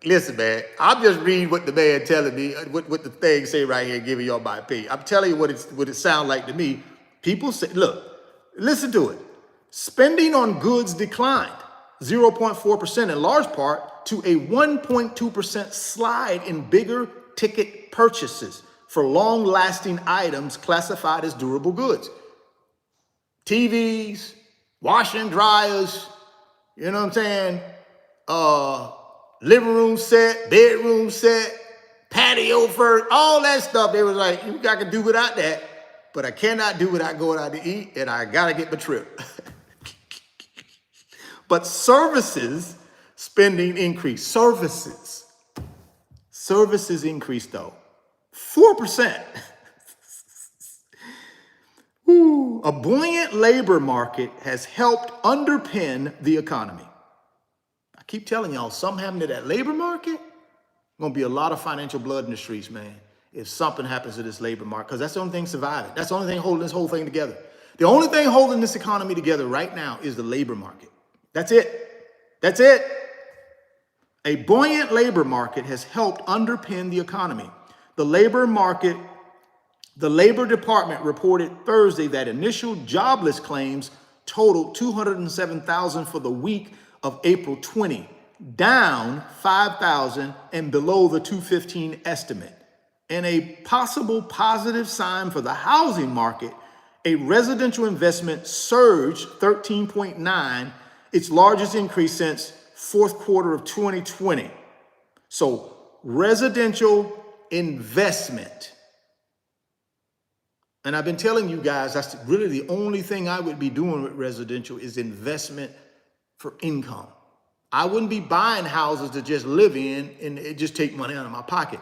Listen, man, I'm just reading what the man telling me, what the thing say right here, giving y'all my opinion. I'm telling you what it sounds like to me. People say, look, listen to it. Spending on goods declined 0.4% in large part to a 1.2% slide in bigger ticket purchases for long-lasting items classified as durable goods. TVs, washing dryers, you know what I'm saying? Living room set, bedroom set, patio furniture, all that stuff. They was like, I can do without that, but I cannot do without going out to eat, and I gotta get my trip. But services spending increased. Services increased though, 4%. Ooh, a buoyant labor market has helped underpin the economy. I keep telling y'all, something happened to that labor market, gonna be a lot of financial blood in the streets, man, if something happens to this labor market, because that's the only thing surviving. That's the only thing holding this whole thing together. The only thing holding this economy together right now is the labor market. That's it. That's it. A buoyant labor market has helped underpin the economy. The labor Department reported Thursday that initial jobless claims totaled 207,000 for the week of April 20, down 5,000 and below the 215 estimate. And a possible positive sign for the housing market, a residential investment surged 13.9, its largest increase since fourth quarter of 2020. So residential investment. And I've been telling you guys, that's really the only thing I would be doing with residential is investment for income. I wouldn't be buying houses to just live in and it just take money out of my pocket.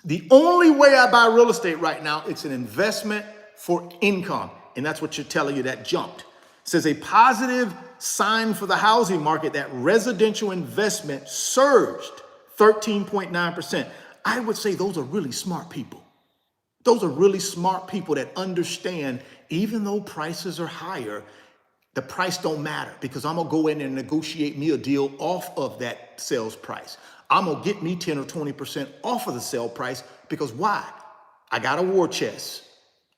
The only way I buy real estate right now, it's an investment for income. And that's what you're telling you that jumped. It says a positive sign for the housing market that residential investment surged 13.9%. I would say those are really smart people. Those are really smart people that understand even though prices are higher, the price don't matter because I'm gonna go in and negotiate me a deal off of that sales price. I'm gonna get me 10 or 20% off of the sale price because why? I got a war chest.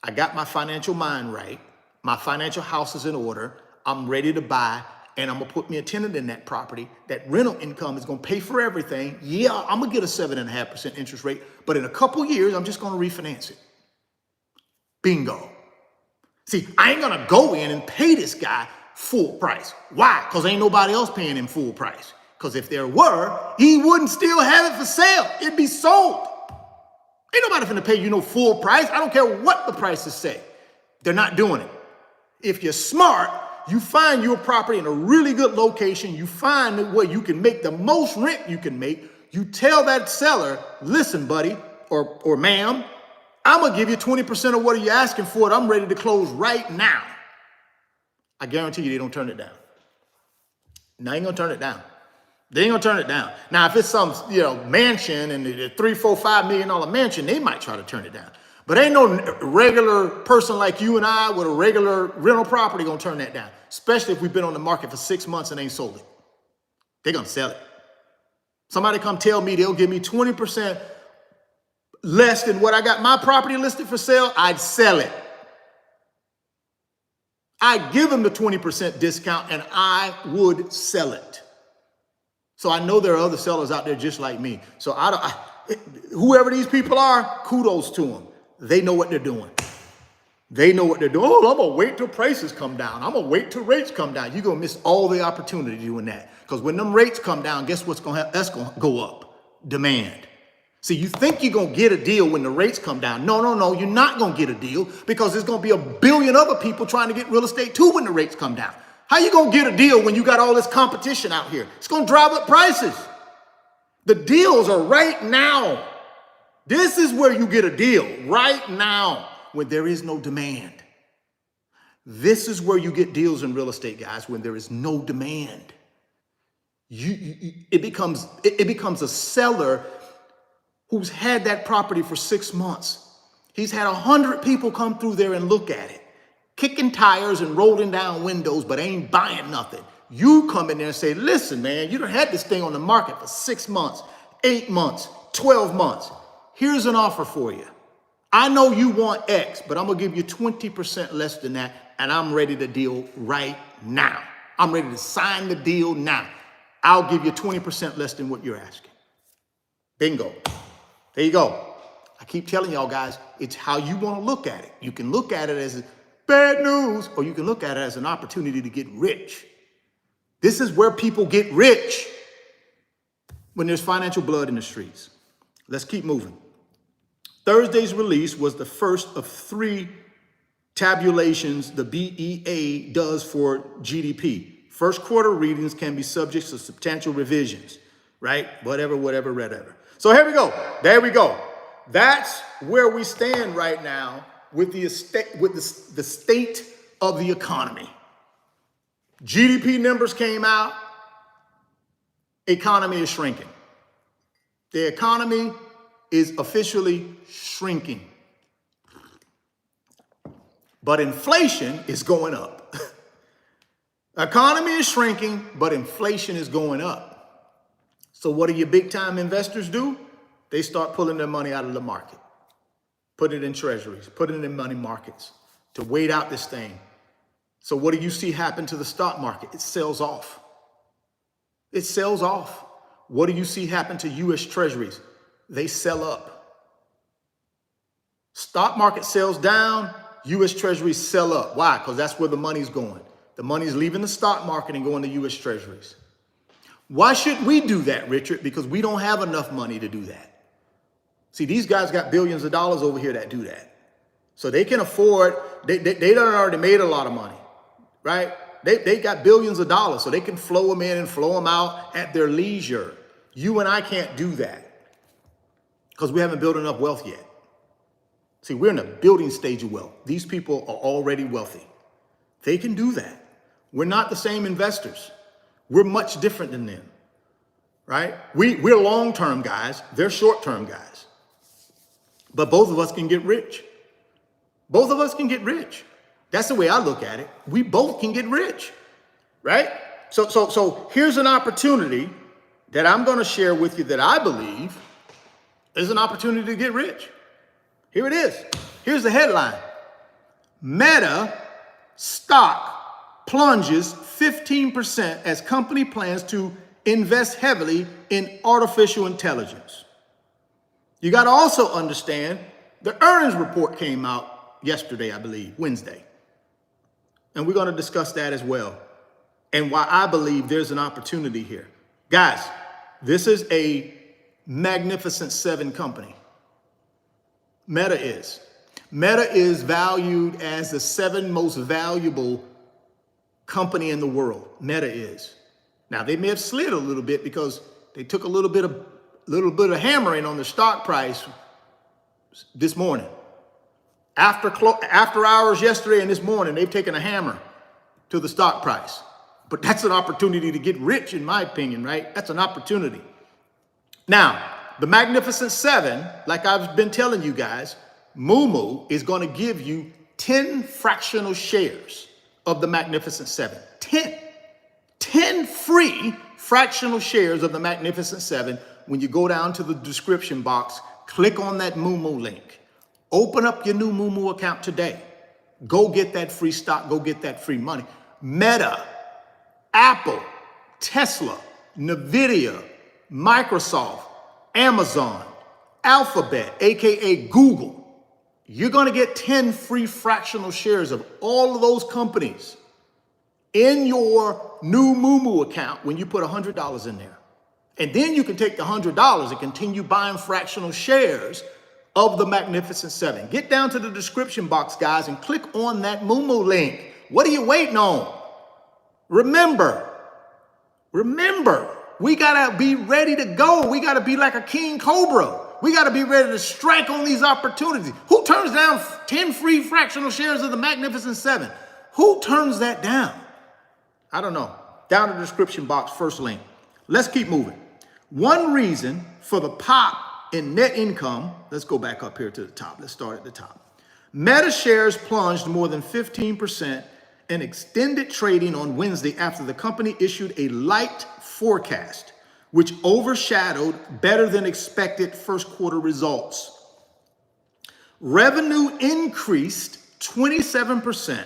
I got my financial mind right. My financial house is in order. I'm ready to buy and I'm gonna put me a tenant in that property. That rental income is gonna pay for everything. Yeah, I'm gonna get a 7.5% interest rate, but in a couple years, I'm just gonna refinance it. Bingo. See, I ain't gonna go in and pay this guy full price. Why? Because ain't nobody else paying him full price. Because if there were, he wouldn't still have it for sale. It'd be sold. Ain't nobody finna pay you no full price. I don't care what the prices say. They're not doing it. If you're smart, you find your property in a really good location. You find where you can make the most rent you can make. You tell that seller, listen, buddy, or ma'am, I'm gonna give you 20% of what you're asking for it. I'm ready to close right now. I guarantee you they don't turn it down. Now, ain't gonna turn it down. They ain't gonna turn it down. Now, if it's some, mansion and a $3, $4, $5 million mansion, they might try to turn it down. But ain't no regular person like you and I with a regular rental property gonna turn that down, especially if we've been on the market for 6 months and ain't sold it. They're gonna sell it. Somebody come tell me they'll give me 20% less than what I got my property listed for sale, I'd sell it. I'd give them the 20% discount and I would sell it. So I know there are other sellers out there just like me. So whoever these people are, kudos to them. They know what they're doing. They know what they're doing. Oh, I'm gonna wait till prices come down. I'm gonna wait till rates come down. You're gonna miss all the opportunity doing that. Because when them rates come down, guess what's gonna happen? That's gonna go up. Demand. See, you think you're gonna get a deal when the rates come down. No, you're not gonna get a deal because there's gonna be a billion other people trying to get real estate too when the rates come down. How you gonna get a deal when you got all this competition out here? It's gonna drive up prices. The deals are right now. This is where you get a deal, right now, when there is no demand. This is where you get deals in real estate, guys, when there is no demand. It becomes a seller who's had that property for 6 months. He's had 100 people come through there and look at it, kicking tires and rolling down windows, but ain't buying nothing. You come in there and say, listen, man, you done had this thing on the market for 6 months, 8 months, 12 months. Here's an offer for you. I know you want X, but I'm gonna give you 20% less than that, and I'm ready to deal right now. I'm ready to sign the deal now. I'll give you 20% less than what you're asking. Bingo. There you go. I keep telling y'all guys, it's how you want to look at it. You can look at it as bad news, or you can look at it as an opportunity to get rich. This is where people get rich, when there's financial blood in the streets. Let's keep moving. Thursday's release was the first of 3 tabulations the BEA does for GDP. First quarter readings can be subject to substantial revisions, right? Whatever. So here we go. There we go. That's where we stand right now with the state of the economy. GDP numbers came out. Economy is shrinking. The economy is officially shrinking. But inflation is going up. Economy is shrinking, but inflation is going up. So what do your big time investors do? They start pulling their money out of the market, put it in treasuries, put it in money markets to wait out this thing. So what do you see happen to the stock market? It sells off. It sells off. What do you see happen to U.S. treasuries? They sell up. Stock market sells down, U.S. treasuries sell up. Why? Because that's where the money's going. The money's leaving the stock market and going to U.S. treasuries. Why should we do that, Richard? Because we don't have enough money to do that. See, these guys got billions of dollars over here that do that. So they can afford, they done already made a lot of money, right? They got billions of dollars, so they can flow them in and flow them out at their leisure. You and I can't do that because we haven't built enough wealth yet. See, we're in the building stage of wealth. These people are already wealthy. They can do that. We're not the same investors. We're much different than them, right? We're long-term guys. They're short-term guys. But both of us can get rich. Both of us can get rich. That's the way I look at it. We both can get rich, right? So here's an opportunity that I'm going to share with you that I believe is an opportunity to get rich. Here it is. Here's the headline. Meta stock plunges 15% as company plans to invest heavily in artificial intelligence. You got to also understand the earnings report came out yesterday, I believe, Wednesday. And we're going to discuss that as well. And why I believe there's an opportunity here. Guys, this is a Magnificent Seven company. Meta is. Meta is valued as the 7th most valuable company in the world. Meta is. Now they may have slid a little bit because they took a little bit of hammering on the stock price this morning. After hours yesterday and this morning, they've taken a hammer to the stock price. But that's an opportunity to get rich, in my opinion, right? That's an opportunity. Now, the Magnificent Seven, like I've been telling you guys, Moomoo is going to give you 10 fractional shares of the Magnificent Seven. 10 free fractional shares of the Magnificent Seven. When you go down to the description box, click on that Moomoo link. Open up your new Moomoo account today. Go get that free stock. Go get that free money. Meta, Apple, Tesla, NVIDIA, Microsoft, Amazon, Alphabet, aka Google. You're going to get 10 free fractional shares of all of those companies in your new Moomoo account when you put $100 in there. And then you can take the $100 and continue buying fractional shares of the Magnificent Seven. Get down to the description box, guys, and click on that Moomoo link. What are you waiting on? Remember, we got to be ready to go. We got to be like a king cobra. We got to be ready to strike on these opportunities. Who turns down 10 free fractional shares of the Magnificent Seven? Who turns that down? I don't know. Down in the description box, first link. Let's keep moving. One reason for the pop in net income, let's go back up here to the top. Let's start at the top. Meta shares plunged more than 15% and extended trading on Wednesday after the company issued a light forecast, which overshadowed better than expected first quarter results. Revenue increased 27%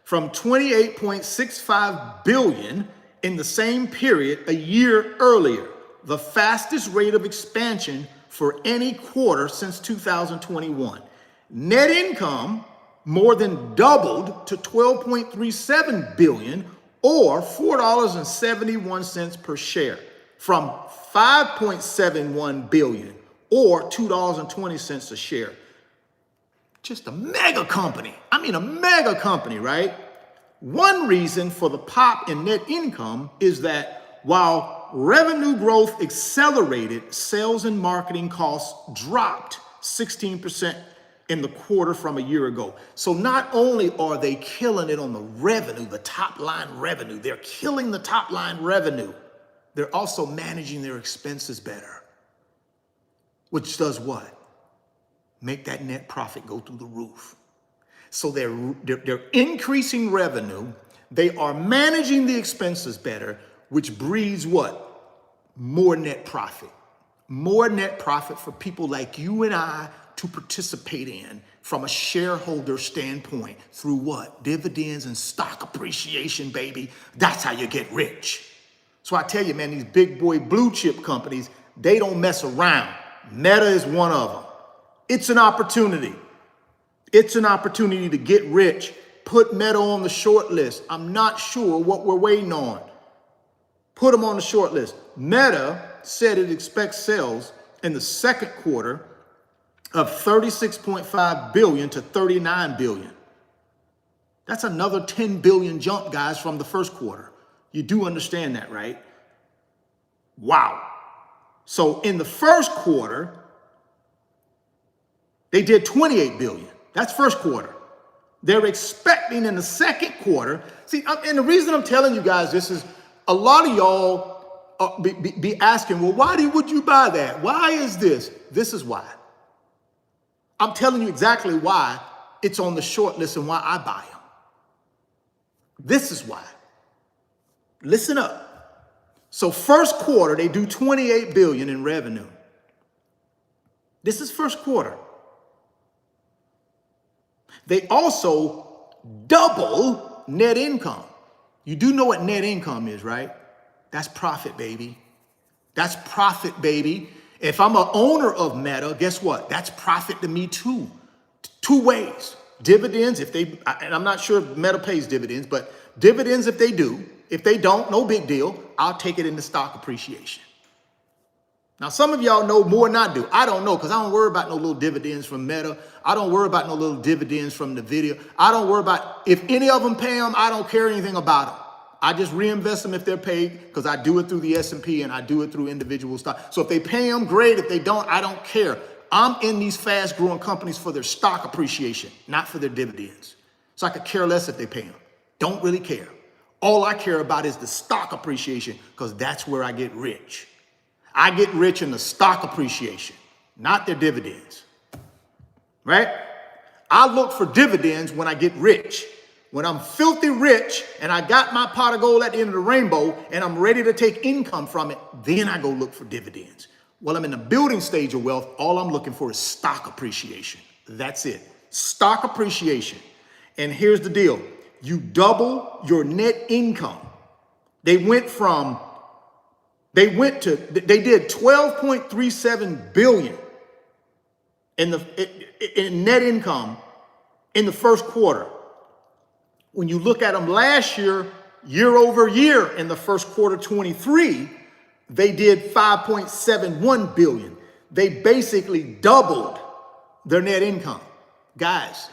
from $28.65 billion in the same period a year earlier, the fastest rate of expansion for any quarter since 2021. Net income more than doubled to $12.37 billion or $4.71 per share from $5.71 billion or $2.20 a share. Just a mega company. I mean, a mega company, right? One reason for the pop in net income is that while revenue growth accelerated, sales and marketing costs dropped 16% in the quarter from a year ago. So not only are they killing it on the revenue, the top line revenue, they're killing the top line revenue. They're also managing their expenses better, which does what? Make that net profit go through the roof. So they're increasing revenue. They are managing the expenses better, which breeds what? more net profit. More net profit for people like you and I to participate in from a shareholder standpoint through what? Dividends and stock appreciation, baby. That's how you get rich. So I tell you, man, these big boy blue chip companies, they don't mess around. Meta is one of them. It's an opportunity. It's an opportunity to get rich. Put Meta on the short list. I'm not sure what we're waiting on. Put them on the short list. Meta said it expects sales in the second quarter of 36.5 billion to 39 billion. That's another 10 billion jump, guys, from the first quarter. You do understand that, right? Wow. So in the first quarter, they did 28 billion. That's first quarter. They're expecting in the second quarter. See, and the reason I'm telling you guys this is a lot of y'all be asking, well, would you buy that? Why is this? This is why. I'm telling you exactly why it's on the short list and why I buy them. This is why. Listen up. So first quarter, they do 28 billion in revenue. This is first quarter. They also double net income. You do know what net income is, right? That's profit, baby. That's profit, baby. If I'm an owner of Meta, guess what? That's profit to me too. Two ways. Dividends, and I'm not sure if Meta pays dividends, but dividends if they do. If they don't, no big deal. I'll take it into stock appreciation. Now, some of y'all know more than I do. I don't know because I don't worry about no little dividends from Meta. I don't worry about no little dividends from the video. I don't worry about if any of them pay them. I don't care anything about them. I just reinvest them if they're paid because I do it through the S&P and I do it through individual stock. So if they pay them, great. If they don't, I don't care. I'm in these fast growing companies for their stock appreciation, not for their dividends. So I could care less if they pay them. Don't really care. All I care about is the stock appreciation because that's where I get rich. I get rich in the stock appreciation, not their dividends, right? I look for dividends when I get rich. When I'm filthy rich and I got my pot of gold at the end of the rainbow and I'm ready to take income from it, then I go look for dividends. While I'm in the building stage of wealth, all I'm looking for is stock appreciation. That's it. Stock appreciation. And here's the deal. You double your net income. They did 12.37 billion in net income in the first quarter. When you look at them last year, year over year in the first quarter 23, they did 5.71 billion. They basically doubled their net income. Guys,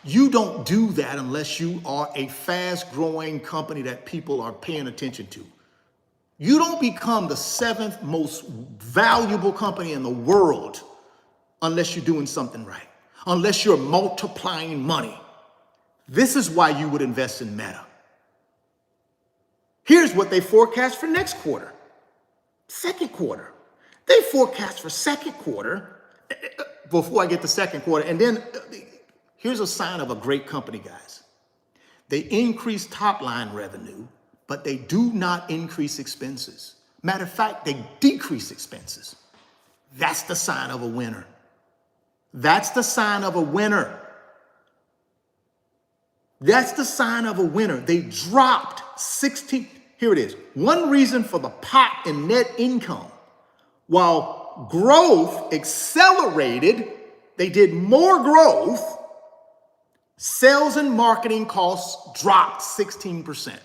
you don't do that unless you are a fast growing company that people are paying attention to. You don't become the 7th most valuable company in the world unless you're doing something right, unless you're multiplying money. This is why you would invest in Meta. Here's what they forecast for next quarter. Second quarter. They forecast for second quarter, before I get to second quarter, and then here's a sign of a great company, guys. They increase top line revenue, but they do not increase expenses. Matter of fact, they decrease expenses. That's the sign of a winner. That's the sign of a winner. That's the sign of a winner. They dropped 16. Here it is. One reason for the pop in net income. While growth accelerated, they did more growth. Sales and marketing costs dropped 16%.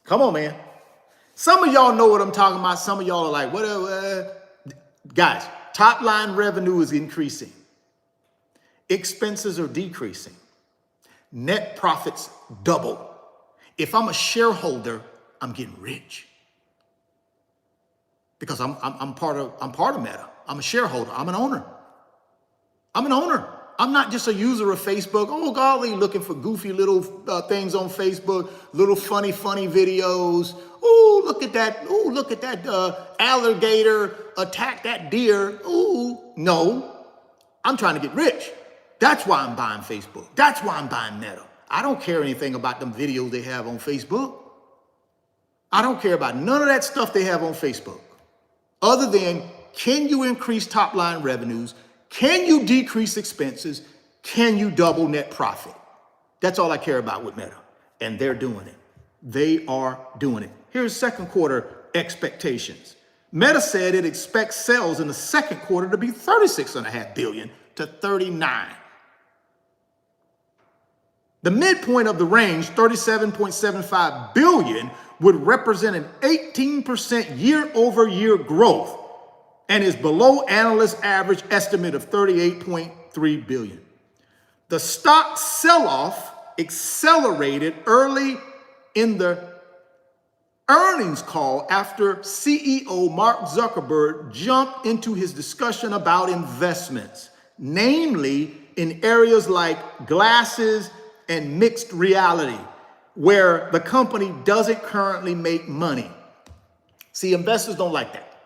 Come on, man. Some of y'all know what I'm talking about. Some of y'all are like, whatever. Guys, top line revenue is increasing. Expenses are decreasing. Net profits double. If I'm a shareholder, I'm getting rich. Because I'm part of Meta. I'm a shareholder. I'm an owner. I'm an owner. I'm not just a user of Facebook. Oh, golly, looking for goofy little things on Facebook, little funny videos. Oh, look at that. Oh, look at that alligator attack that deer. Oh, no, I'm trying to get rich. That's why I'm buying Facebook. That's why I'm buying Meta. I don't care anything about them videos they have on Facebook. I don't care about none of that stuff they have on Facebook, other than can you increase top line revenues? Can you decrease expenses? Can you double net profit? That's all I care about with Meta. And they're doing it. They are doing it. Here's second quarter expectations. Meta said it expects sales in the second quarter to be 36.5 billion to 39. The midpoint of the range, 37.75 billion, would represent an 18% year-over-year growth and is below analyst average estimate of 38.3 billion. The stock sell-off accelerated early in the earnings call after CEO Mark Zuckerberg jumped into his discussion about investments, namely in areas like glasses and mixed reality, where the company doesn't currently make money. See, investors don't like that.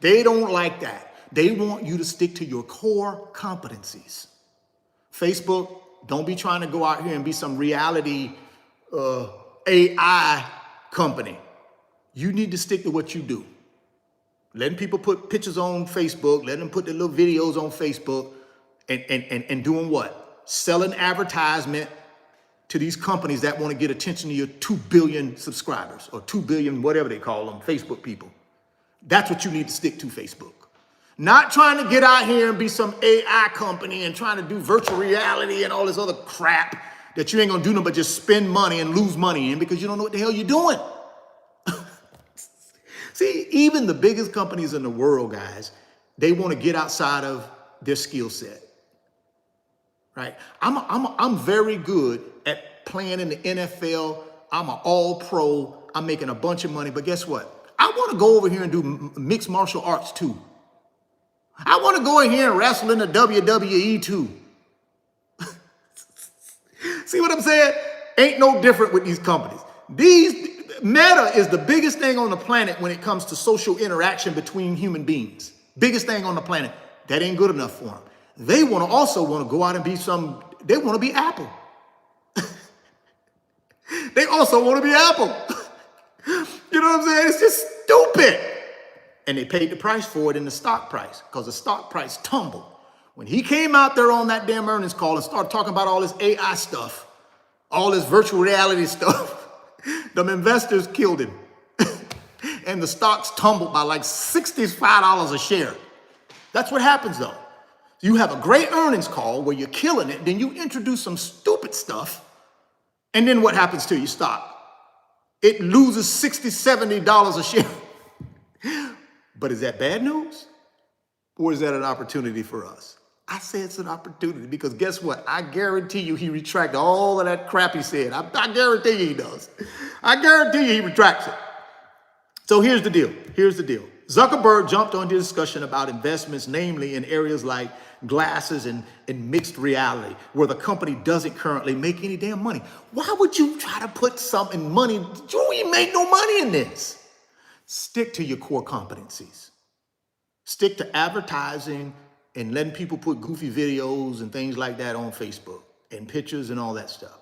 They don't like that. They want you to stick to your core competencies. Facebook, don't be trying to go out here and be some reality AI company. You need to stick to what you do. Letting people put pictures on Facebook, letting them put their little videos on Facebook, and doing what? Selling advertisement to these companies that want to get attention to your 2 billion subscribers or 2 billion, whatever they call them, Facebook people. That's what you need to stick to, Facebook. Not trying to get out here and be some AI company and trying to do virtual reality and all this other crap that you ain't gonna do nothing but just spend money and lose money in because you don't know what the hell you're doing. See, even the biggest companies in the world, guys, they want to get outside of their skill set. Right? I'm very good at playing in the NFL. I'm an all-pro. I'm making a bunch of money. But guess what? I want to go over here and do mixed martial arts too. I want to go in here and wrestle in the WWE too. See what I'm saying? Ain't no different with these companies. Meta is the biggest thing on the planet when it comes to social interaction between human beings. Biggest thing on the planet. That ain't good enough for them. They also want to go out and be they want to be Apple. They also want to be Apple. You know what I'm saying? It's just stupid. And they paid the price for it in the stock price because the stock price tumbled. When he came out there on that damn earnings call and started talking about all this AI stuff, all this virtual reality stuff, them investors killed him. And the stocks tumbled by like $65 a share. That's what happens though. You have a great earnings call where you're killing it, then you introduce some stupid stuff, and then what happens to your stock? It loses $60, $70 a share. But is that bad news? Or is that an opportunity for us? I say it's an opportunity because guess what? I guarantee you he retracted all of that crap he said. I guarantee you he does. I guarantee you he retracts it. So here's the deal. Here's the deal. Zuckerberg jumped on the discussion about investments, namely in areas like glasses and mixed reality, where the company doesn't currently make any damn money. Why would you try to put something money? You ain't make no money in this. Stick to your core competencies. Stick to advertising and letting people put goofy videos and things like that on Facebook and pictures and all that stuff.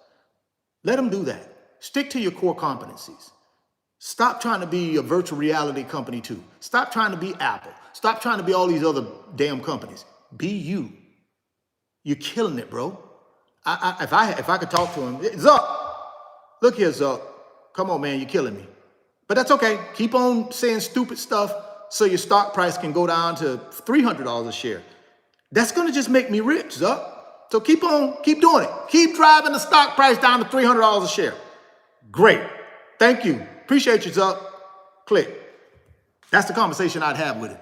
Let them do that. Stick to your core competencies. Stop trying to be a virtual reality company too. Stop trying to be Apple. Stop trying to be all these other damn companies. Be you. You're killing it, bro. If I could talk to him, Zuck, look here, Zuck. Come on, man, you're killing me. But that's okay. Keep on saying stupid stuff so your stock price can go down to $300 a share. That's gonna just make me rich, Zuck. So keep doing it. Keep driving the stock price down to $300 a share. Great. Thank you. Appreciate you, Zuck. Click. That's the conversation I'd have with it.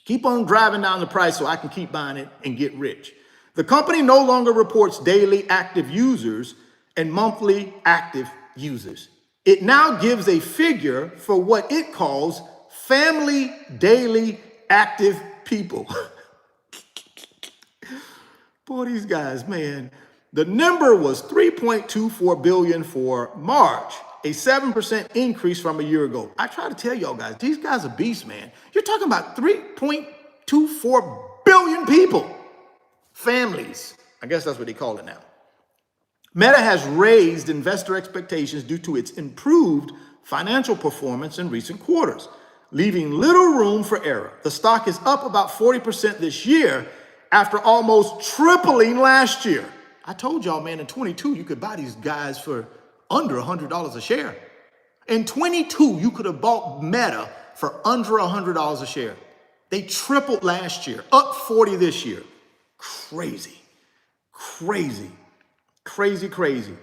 Keep on driving down the price so I can keep buying it and get rich. The company no longer reports daily active users and monthly active users. It now gives a figure for what it calls family daily active people. Boy, these guys, man. The number was 3.24 billion for March, a 7% increase from a year ago. I try to tell y'all guys, these guys are beasts, man. You're talking about 3.24 billion people. Families. I guess that's what they call it now. Meta has raised investor expectations due to its improved financial performance in recent quarters, leaving little room for error. The stock is up about 40% this year after almost tripling last year. I told y'all, man, in 22, you could buy these guys for under $100 a share. In 22, you could have bought Meta for under $100 a share. They tripled last year, up 40 this year. Crazy, crazy, crazy, crazy.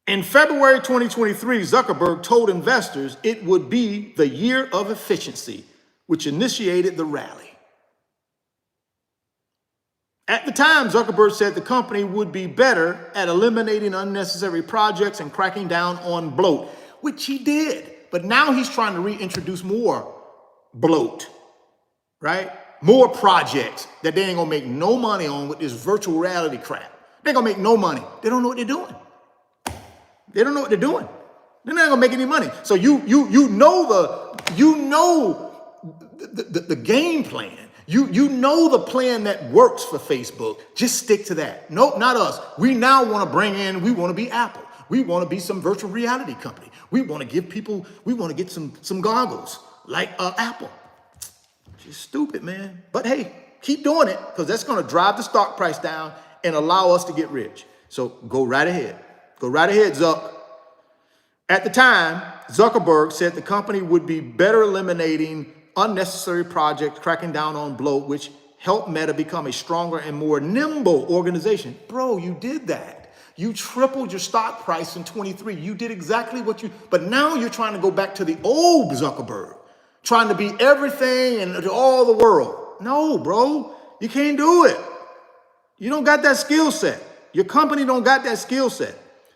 In February 2023, Zuckerberg told investors it would be the year of efficiency, which initiated the rally. At the time, Zuckerberg said the company would be better at eliminating unnecessary projects and cracking down on bloat, which he did. But now he's trying to reintroduce more bloat, right? More projects that they ain't gonna make no money on with this virtual reality crap. They're gonna make no money. They don't know what they're doing. They don't know what they're doing. They're not gonna make any money. So you know the game plan. You know the plan that works for Facebook. Just stick to that. Nope, not us. We now want to bring in, we want to be Apple. We want to be some virtual reality company. We want to give people, we want to get some goggles like Apple. Just stupid, man. But hey, keep doing it because that's going to drive the stock price down and allow us to get rich. So go right ahead. Go right ahead, Zuck. At the time, Zuckerberg said the company would be better eliminating unnecessary projects, cracking down on bloat, which helped Meta become a stronger and more nimble organization. Bro, you did that. You tripled your stock price in 23. You did exactly what but now you're trying to go back to the old Zuckerberg, trying to be everything and to all the world. No, bro, you can't do it. You don't got that skill set. Your company don't got that skill set.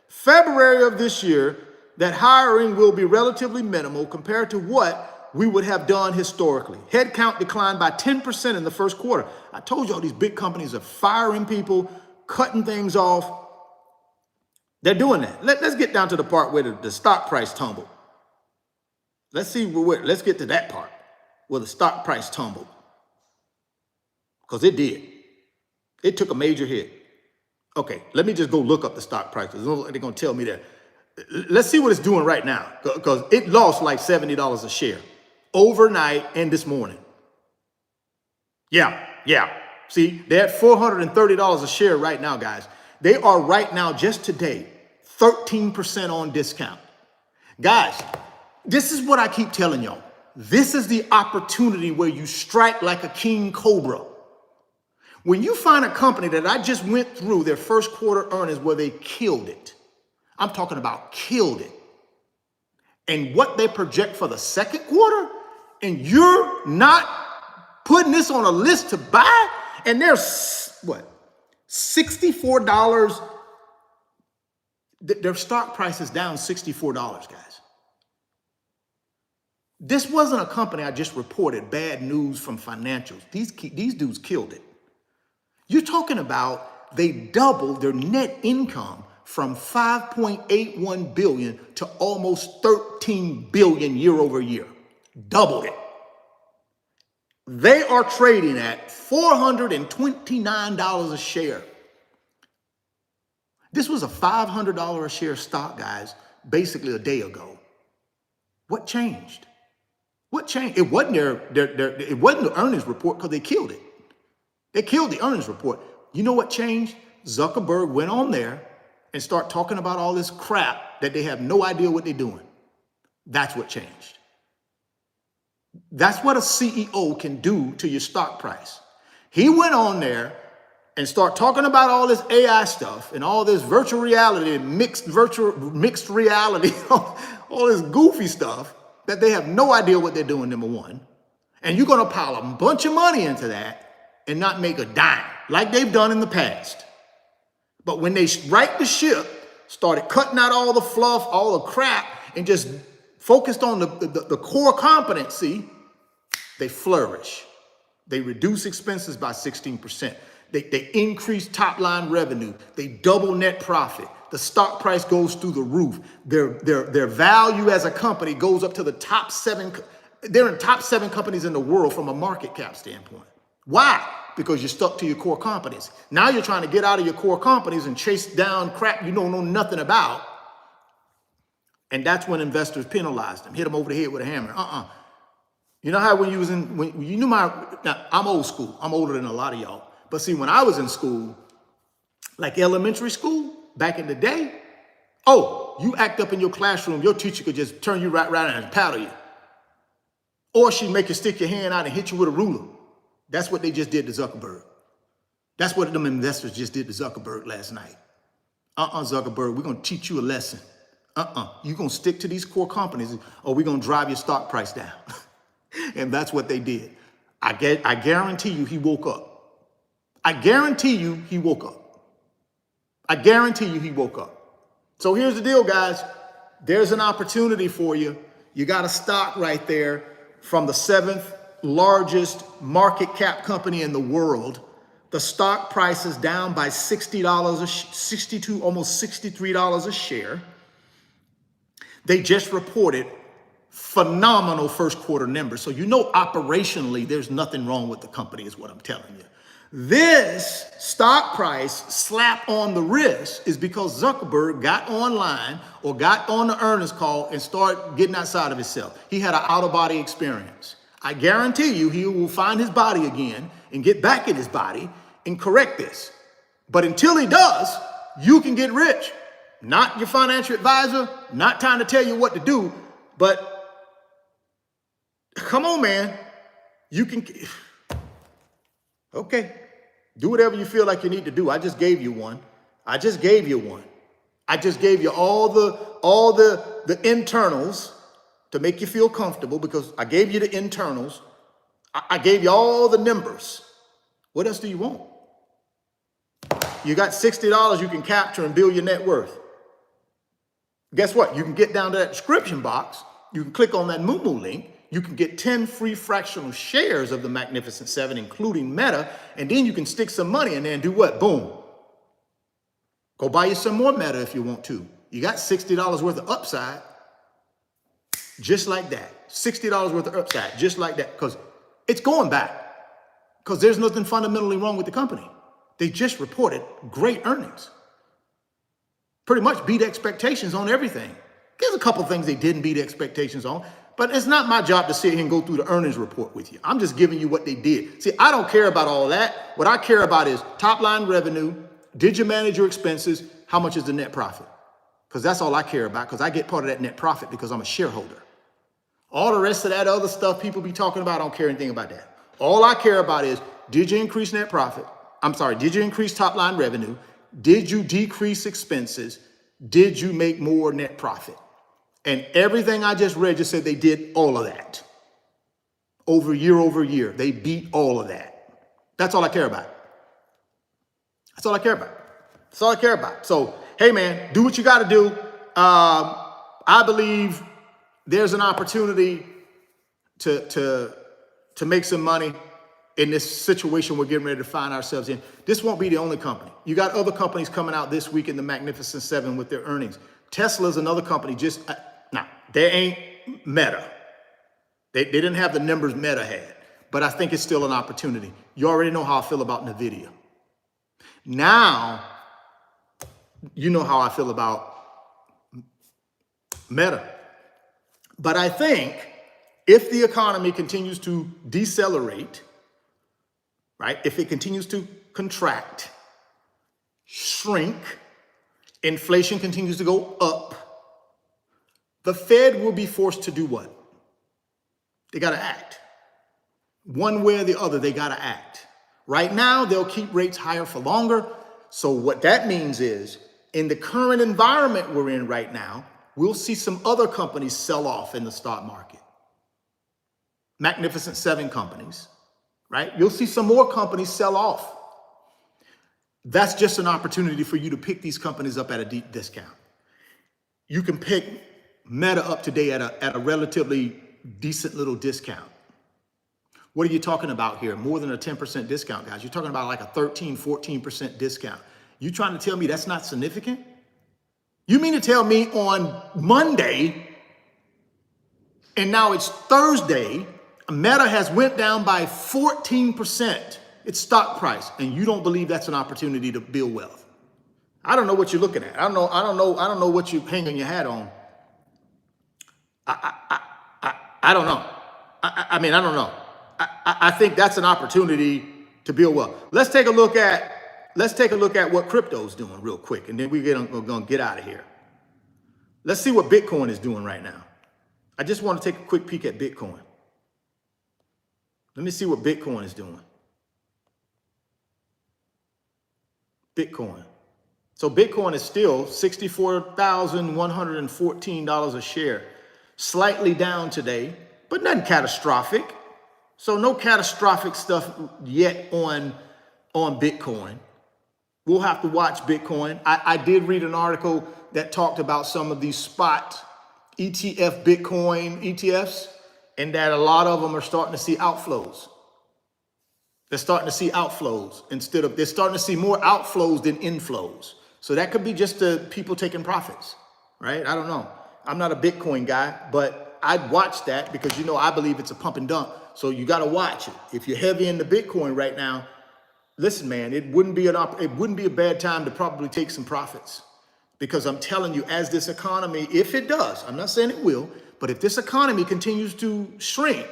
February of this year, that hiring will be relatively minimal compared to what we would have done historically. Headcount declined by 10% in the first quarter. I told y'all these big companies are firing people, cutting things off. They're doing that. Let's get down to the part where the stock price tumbled. Let's get to that part where the stock price tumbled. Because it did. It took a major hit. Okay, let me just go look up the stock prices. They're going to tell me that. Let's see what it's doing right now, because it lost like $70 a share overnight and this morning. Yeah. See, they're at $430 a share right now, guys. They are right now, just today, 13% on discount. Guys, this is what I keep telling y'all. This is the opportunity where you strike like a king cobra. When you find a company that I just went through their first quarter earnings where they killed it, I'm talking about killed it, and what they project for the second quarter, and you're not putting this on a list to buy, and there's what, $64, their stock price is down $64, guys. This wasn't a company I just reported bad news from financials. These dudes killed it. You're talking about they doubled their net income from $5.81 billion to almost $13 billion year over year. Doubled it. They are trading at $429 a share. This was a $500 a share stock, guys, basically a day ago. What changed? What changed? It wasn't it wasn't the earnings report, because they killed it. They killed the earnings report. You know what changed? Zuckerberg went on there and start talking about all this crap that they have no idea what they're doing. That's what changed. That's what a CEO can do to your stock price. He went on there and start talking about all this AI stuff and all this virtual reality and mixed reality, all this goofy stuff that they have no idea what they're doing, number one. And you're going to pile a bunch of money into that and not make a dime like they've done in the past. But when they right the ship, started cutting out all the fluff, all the crap, and just focused on the core competency, they flourish. They reduce expenses by 16%. They increase top line revenue. They double net profit. The stock price goes through the roof. Their value as a company goes up to the top 7. They're in top 7 companies in the world from a market cap standpoint. Why? Because you're stuck to your core companies. Now you're trying to get out of your core companies and chase down crap you don't know nothing about. And that's when investors penalized them, hit them over the head with a hammer. You know how when you knew now I'm old school. I'm older than a lot of y'all. But see, when I was in school, like elementary school, back in the day, oh, you act up in your classroom, your teacher could just turn you right around and paddle you. Or she'd make you stick your hand out and hit you with a ruler. That's what they just did to Zuckerberg. That's what them investors just did to Zuckerberg last night. Zuckerberg, we're going to teach you a lesson. You're going to stick to these core companies or we're going to drive your stock price down. And that's what they did. I guarantee you he woke up. I guarantee you he woke up. I guarantee you he woke up. So here's the deal, guys. There's an opportunity for you. You got a stock right there from the 7th largest market cap company in the world. The stock price is down by $60, $62, almost $63 a share. They just reported phenomenal first quarter numbers. So you know operationally there's nothing wrong with the company is what I'm telling you. This stock price slap on the wrist is because Zuckerberg got online or got on the earnings call and started getting outside of himself. He had an out-of-body experience. I guarantee you he will find his body again and get back in his body and correct this. But until he does, you can get rich. Not your financial advisor, not trying to tell you what to do, but come on, man. You can, okay, do whatever you feel like you need to do. I just gave you one. I just gave you one. I just gave you all the internals to make you feel comfortable because I gave you the internals. I gave you all the numbers. What else do you want? You got $60 you can capture and build your net worth. Guess what? You can get down to that description box. You can click on that Moo link. You can get 10 free fractional shares of the Magnificent Seven, including Meta. And then you can stick some money in there and do what? Boom. Go buy you some more Meta if you want to. You got $60 worth of upside. Just like that. $60 worth of upside. Just like that. Because it's going back. Because there's nothing fundamentally wrong with the company. They just reported great earnings. Pretty much beat expectations on everything. There's a couple things they didn't beat expectations on, but it's not my job to sit here and go through the earnings report with you. I'm just giving you what they did. See, I don't care about all that. What I care about is top line revenue. Did you manage your expenses? How much is the net profit? Because that's all I care about because I get part of that net profit because I'm a shareholder. All the rest of that other stuff people be talking about, I don't care anything about that. All I care about is, did you increase net profit? Did you increase top line revenue? Did you decrease expenses? Did you make more net profit? And everything I just read just said they did all of that. Over year, they beat all of that. That's all I care about. That's all I care about. That's all I care about. So, hey man, do what you got to do. I believe there's an opportunity to make some money in this situation we're getting ready to find ourselves in. This won't be the only company. You got other companies coming out this week in the Magnificent Seven with their earnings. Tesla's another company they ain't Meta. They didn't have the numbers Meta had, but I think it's still an opportunity. You already know how I feel about NVIDIA. Now, you know how I feel about Meta. But I think if the economy continues to decelerate, right? If it continues to contract, shrink, inflation continues to go up, the Fed will be forced to do what? They got to act. One way or the other, they got to act. Right now, they'll keep rates higher for longer. So what that means is, in the current environment we're in right now, we'll see some other companies sell off in the stock market. Magnificent Seven companies. Right? You'll see some more companies sell off. That's just an opportunity for you to pick these companies up at a deep discount. You can pick Meta up today at a relatively decent little discount. What are you talking about here? More than a 10% discount, guys. You're talking about like a 13, 14% discount. You trying to tell me that's not significant? You mean to tell me on Monday, and now it's Thursday, Meta has went down by 14%, its stock price, and you don't believe that's an opportunity to build wealth? I don't know what you're looking at. I don't know what you're hanging your hat on. I don't know. I mean, I don't know. I think that's an opportunity to build wealth. Let's take a look at what crypto's doing real quick, and then we're gonna get out of here. Let's see what Bitcoin is doing right now. I just want to take a quick peek at Bitcoin. Let me see what Bitcoin is doing. Bitcoin. So Bitcoin is still $64,114 a share. Slightly down today, but nothing catastrophic. So no catastrophic stuff yet on Bitcoin. We'll have to watch Bitcoin. I did read an article that talked about some of these spot ETF Bitcoin ETFs, and that a lot of them are starting to see outflows. They're starting to see outflows they're starting to see more outflows than inflows. So that could be just the people taking profits, right? I don't know. I'm not a Bitcoin guy, but I'd watch that because, I believe it's a pump and dump. So you got to watch it. If you're heavy into Bitcoin right now, listen, man, it wouldn't be a bad time to probably take some profits, because I'm telling you, as this economy, if it does, I'm not saying it will, but if this economy continues to shrink,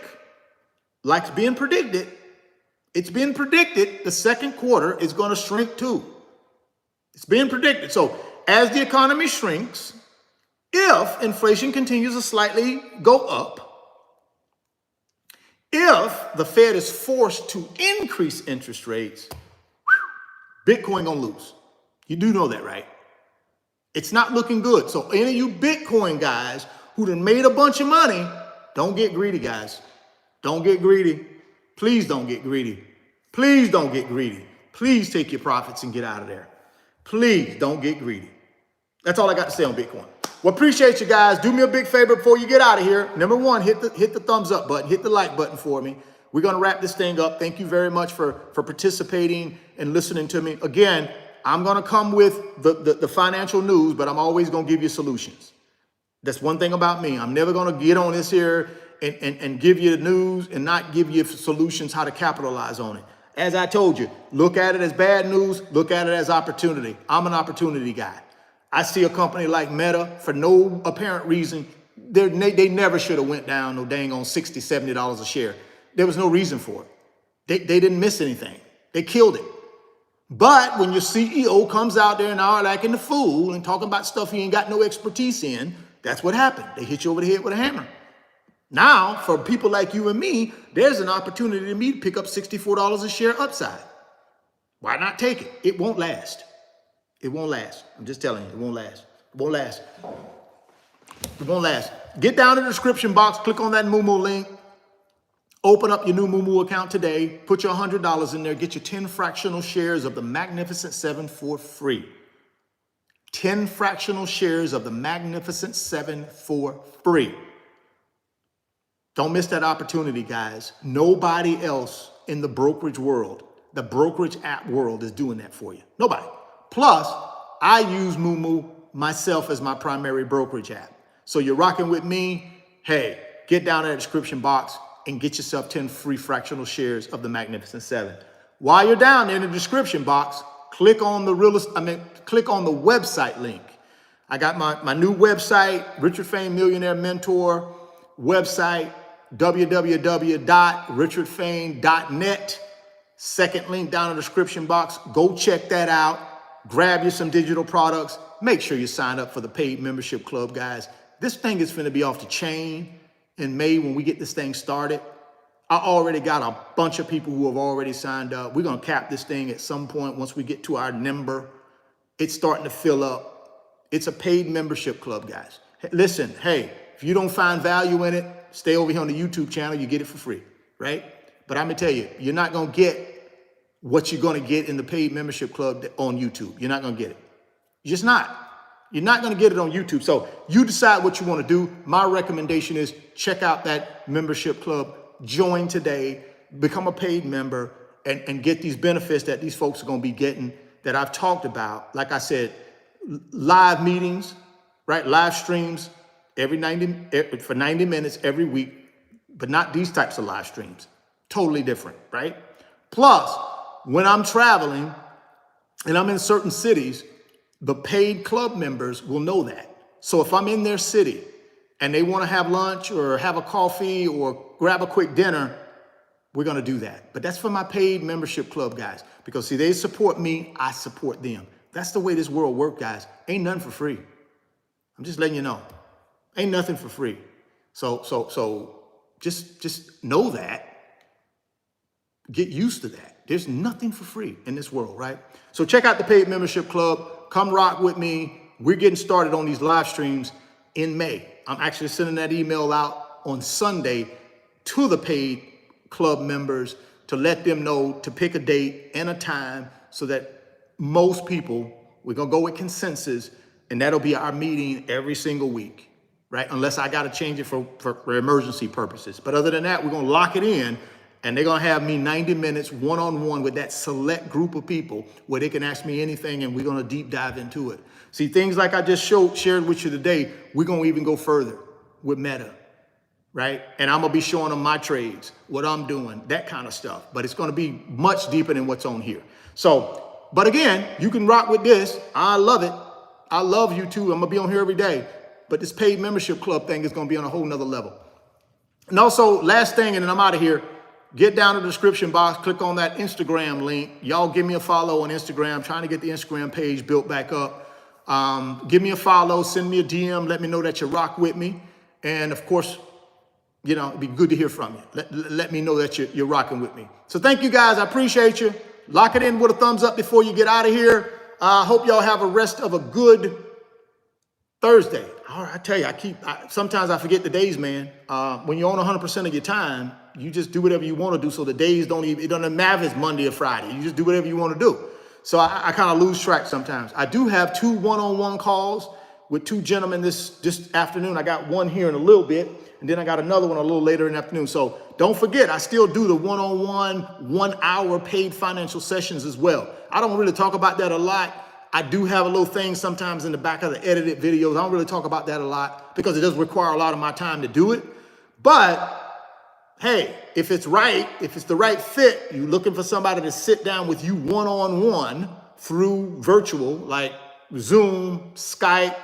like it's being predicted, the second quarter is going to shrink too. It's being predicted. So as the economy shrinks, if inflation continues to slightly go up, if the Fed is forced to increase interest rates, Bitcoin gonna lose. You do know that, right? It's not looking good. So any of you Bitcoin guys who done made a bunch of money, don't get greedy, guys. Don't get greedy. Please don't get greedy. Please don't get greedy. Please take your profits and get out of there. Please don't get greedy. That's all I got to say on Bitcoin. Well, appreciate you guys. Do me a big favor before you get out of here. Number one, hit the thumbs up button, hit the like button for me. We're going to wrap this thing up. Thank you very much for participating and listening to me. Again, I'm going to come with the financial news, but I'm always going to give you solutions. That's one thing about me. I'm never going to get on this here and give you the news and not give you solutions how to capitalize on it. As I told you, look at it as bad news, look at it as opportunity. I'm an opportunity guy. I see a company like Meta, for no apparent reason, they never should have went down no dang on $60, $70 a share. There was no reason for it. They didn't miss anything. They killed it. But when your CEO comes out there and are acting the fool and talking about stuff he ain't got no expertise in, that's what happened. They hit you over the head with a hammer. Now, for people like you and me, there's an opportunity to me to pick up $64 a share upside. Why not take it? It won't last. It won't last. I'm just telling you, it won't last. It won't last. It won't last. Get down in the description box, click on that Moomoo link, open up your new Moomoo account today, put your $100 in there, get your 10 fractional shares of the Magnificent Seven for free. 10 fractional shares of the Magnificent Seven for free. Don't miss that opportunity, guys. Nobody else in the brokerage world, the brokerage app world, is doing that for you. Nobody. Plus, I use Moomoo myself as my primary brokerage app. So you're rocking with me. Hey, get down in the description box and get yourself 10 free fractional shares of the Magnificent Seven. While you're down there in the description box, click on the website link. I got my new website, Richard Fain Millionaire Mentor website, www.richardfain.net. Second link down in the description box. Go check that out. Grab you some digital products. Make sure you sign up for the paid membership club, guys. This thing is going to be off the chain in May when we get this thing started. I already got a bunch of people who have already signed up. We're going to cap this thing at some point once we get to our number. It's starting to fill up. It's a paid membership club, guys. Listen, hey, if you don't find value in it, stay over here on the YouTube channel. You get it for free, right? But I'm going to tell you, you're not going to get what you're going to get in the paid membership club on YouTube. You're not going to get it. You're just not. You're not going to get it on YouTube. So you decide what you want to do. My recommendation is check out that membership club. Join today. Become a paid member and get these benefits that these folks are going to be getting that I've talked about. Like I said, live meetings, right? Live streams for 90 minutes every week, but not these types of live streams. Totally different, right? Plus, when I'm traveling and I'm in certain cities, the paid club members will know that. So if I'm in their city and they want to have lunch or have a coffee or grab a quick dinner, we're going to do that. But that's for my paid membership club guys, because see, they support me, I support them. That's the way this world works, guys. Ain't nothing for free. I'm just letting you know. Ain't nothing for free. So just know that. Get used to that. There's nothing for free in this world, right? So check out the paid membership club. Come rock with me. We're getting started on these live streams in May. I'm actually sending that email out on Sunday to the paid club members to let them know to pick a date and a time so that most people, we're going to go with consensus, and that'll be our meeting every single week, right? Unless I got to change it for emergency purposes. But other than that, we're going to lock it in, and they're going to have me 90 minutes one-on-one with that select group of people where they can ask me anything, and we're going to deep dive into it. See, things like I just shared with you today, we're going to even go further with Meta, right? And I'm going to be showing them my trades, what I'm doing, that kind of stuff. But it's going to be much deeper than what's on here. So, but again, you can rock with this. I love it. I love you too. I'm going to be on here every day. But this paid membership club thing is going to be on a whole nother level. And also, last thing, and then I'm out of here. Get down in the description box, click on that Instagram link. Y'all give me a follow on Instagram. I'm trying to get the Instagram page built back up. Give me a follow, send me a DM, let me know that you rock with me. And of course, you know, it'd be good to hear from you. Let me know that you're rocking with me. So thank you guys, I appreciate you. Lock it in with a thumbs up before you get out of here. I hope y'all have a rest of a good Thursday. All right, I tell you, sometimes I forget the days, man. When you own 100% of your time, you just do whatever you want to do. So the days it doesn't matter if it's Monday or Friday. You just do whatever you want to do. So I kind of lose track sometimes. I do have 2 one-on-one calls with 2 gentlemen this afternoon. I got one here in a little bit, and then I got another one a little later in the afternoon. So don't forget, I still do the one-on-one, 1-hour paid financial sessions as well. I don't really talk about that a lot. I do have a little thing sometimes in the back of the edited videos. I don't really talk about that a lot because it does require a lot of my time to do it. But hey, if it's right, if it's the right fit, you're looking for somebody to sit down with you one-on-one through virtual, like Zoom, Skype,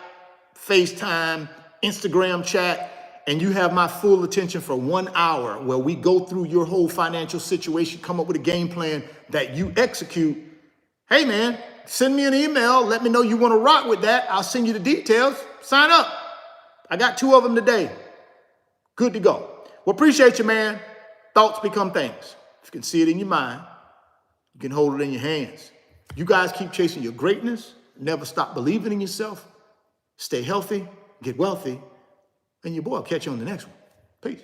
FaceTime, Instagram chat, and you have my full attention for 1 hour where we go through your whole financial situation, come up with a game plan that you execute. Hey man, send me an email. Let me know you want to rock with that. I'll send you the details. Sign up. I got 2 of them today. Good to go. Well, appreciate you, man. Thoughts become things. If you can see it in your mind, you can hold it in your hands. You guys keep chasing your greatness. Never stop believing in yourself. Stay healthy, get wealthy, and your boy will catch you on the next one. Peace.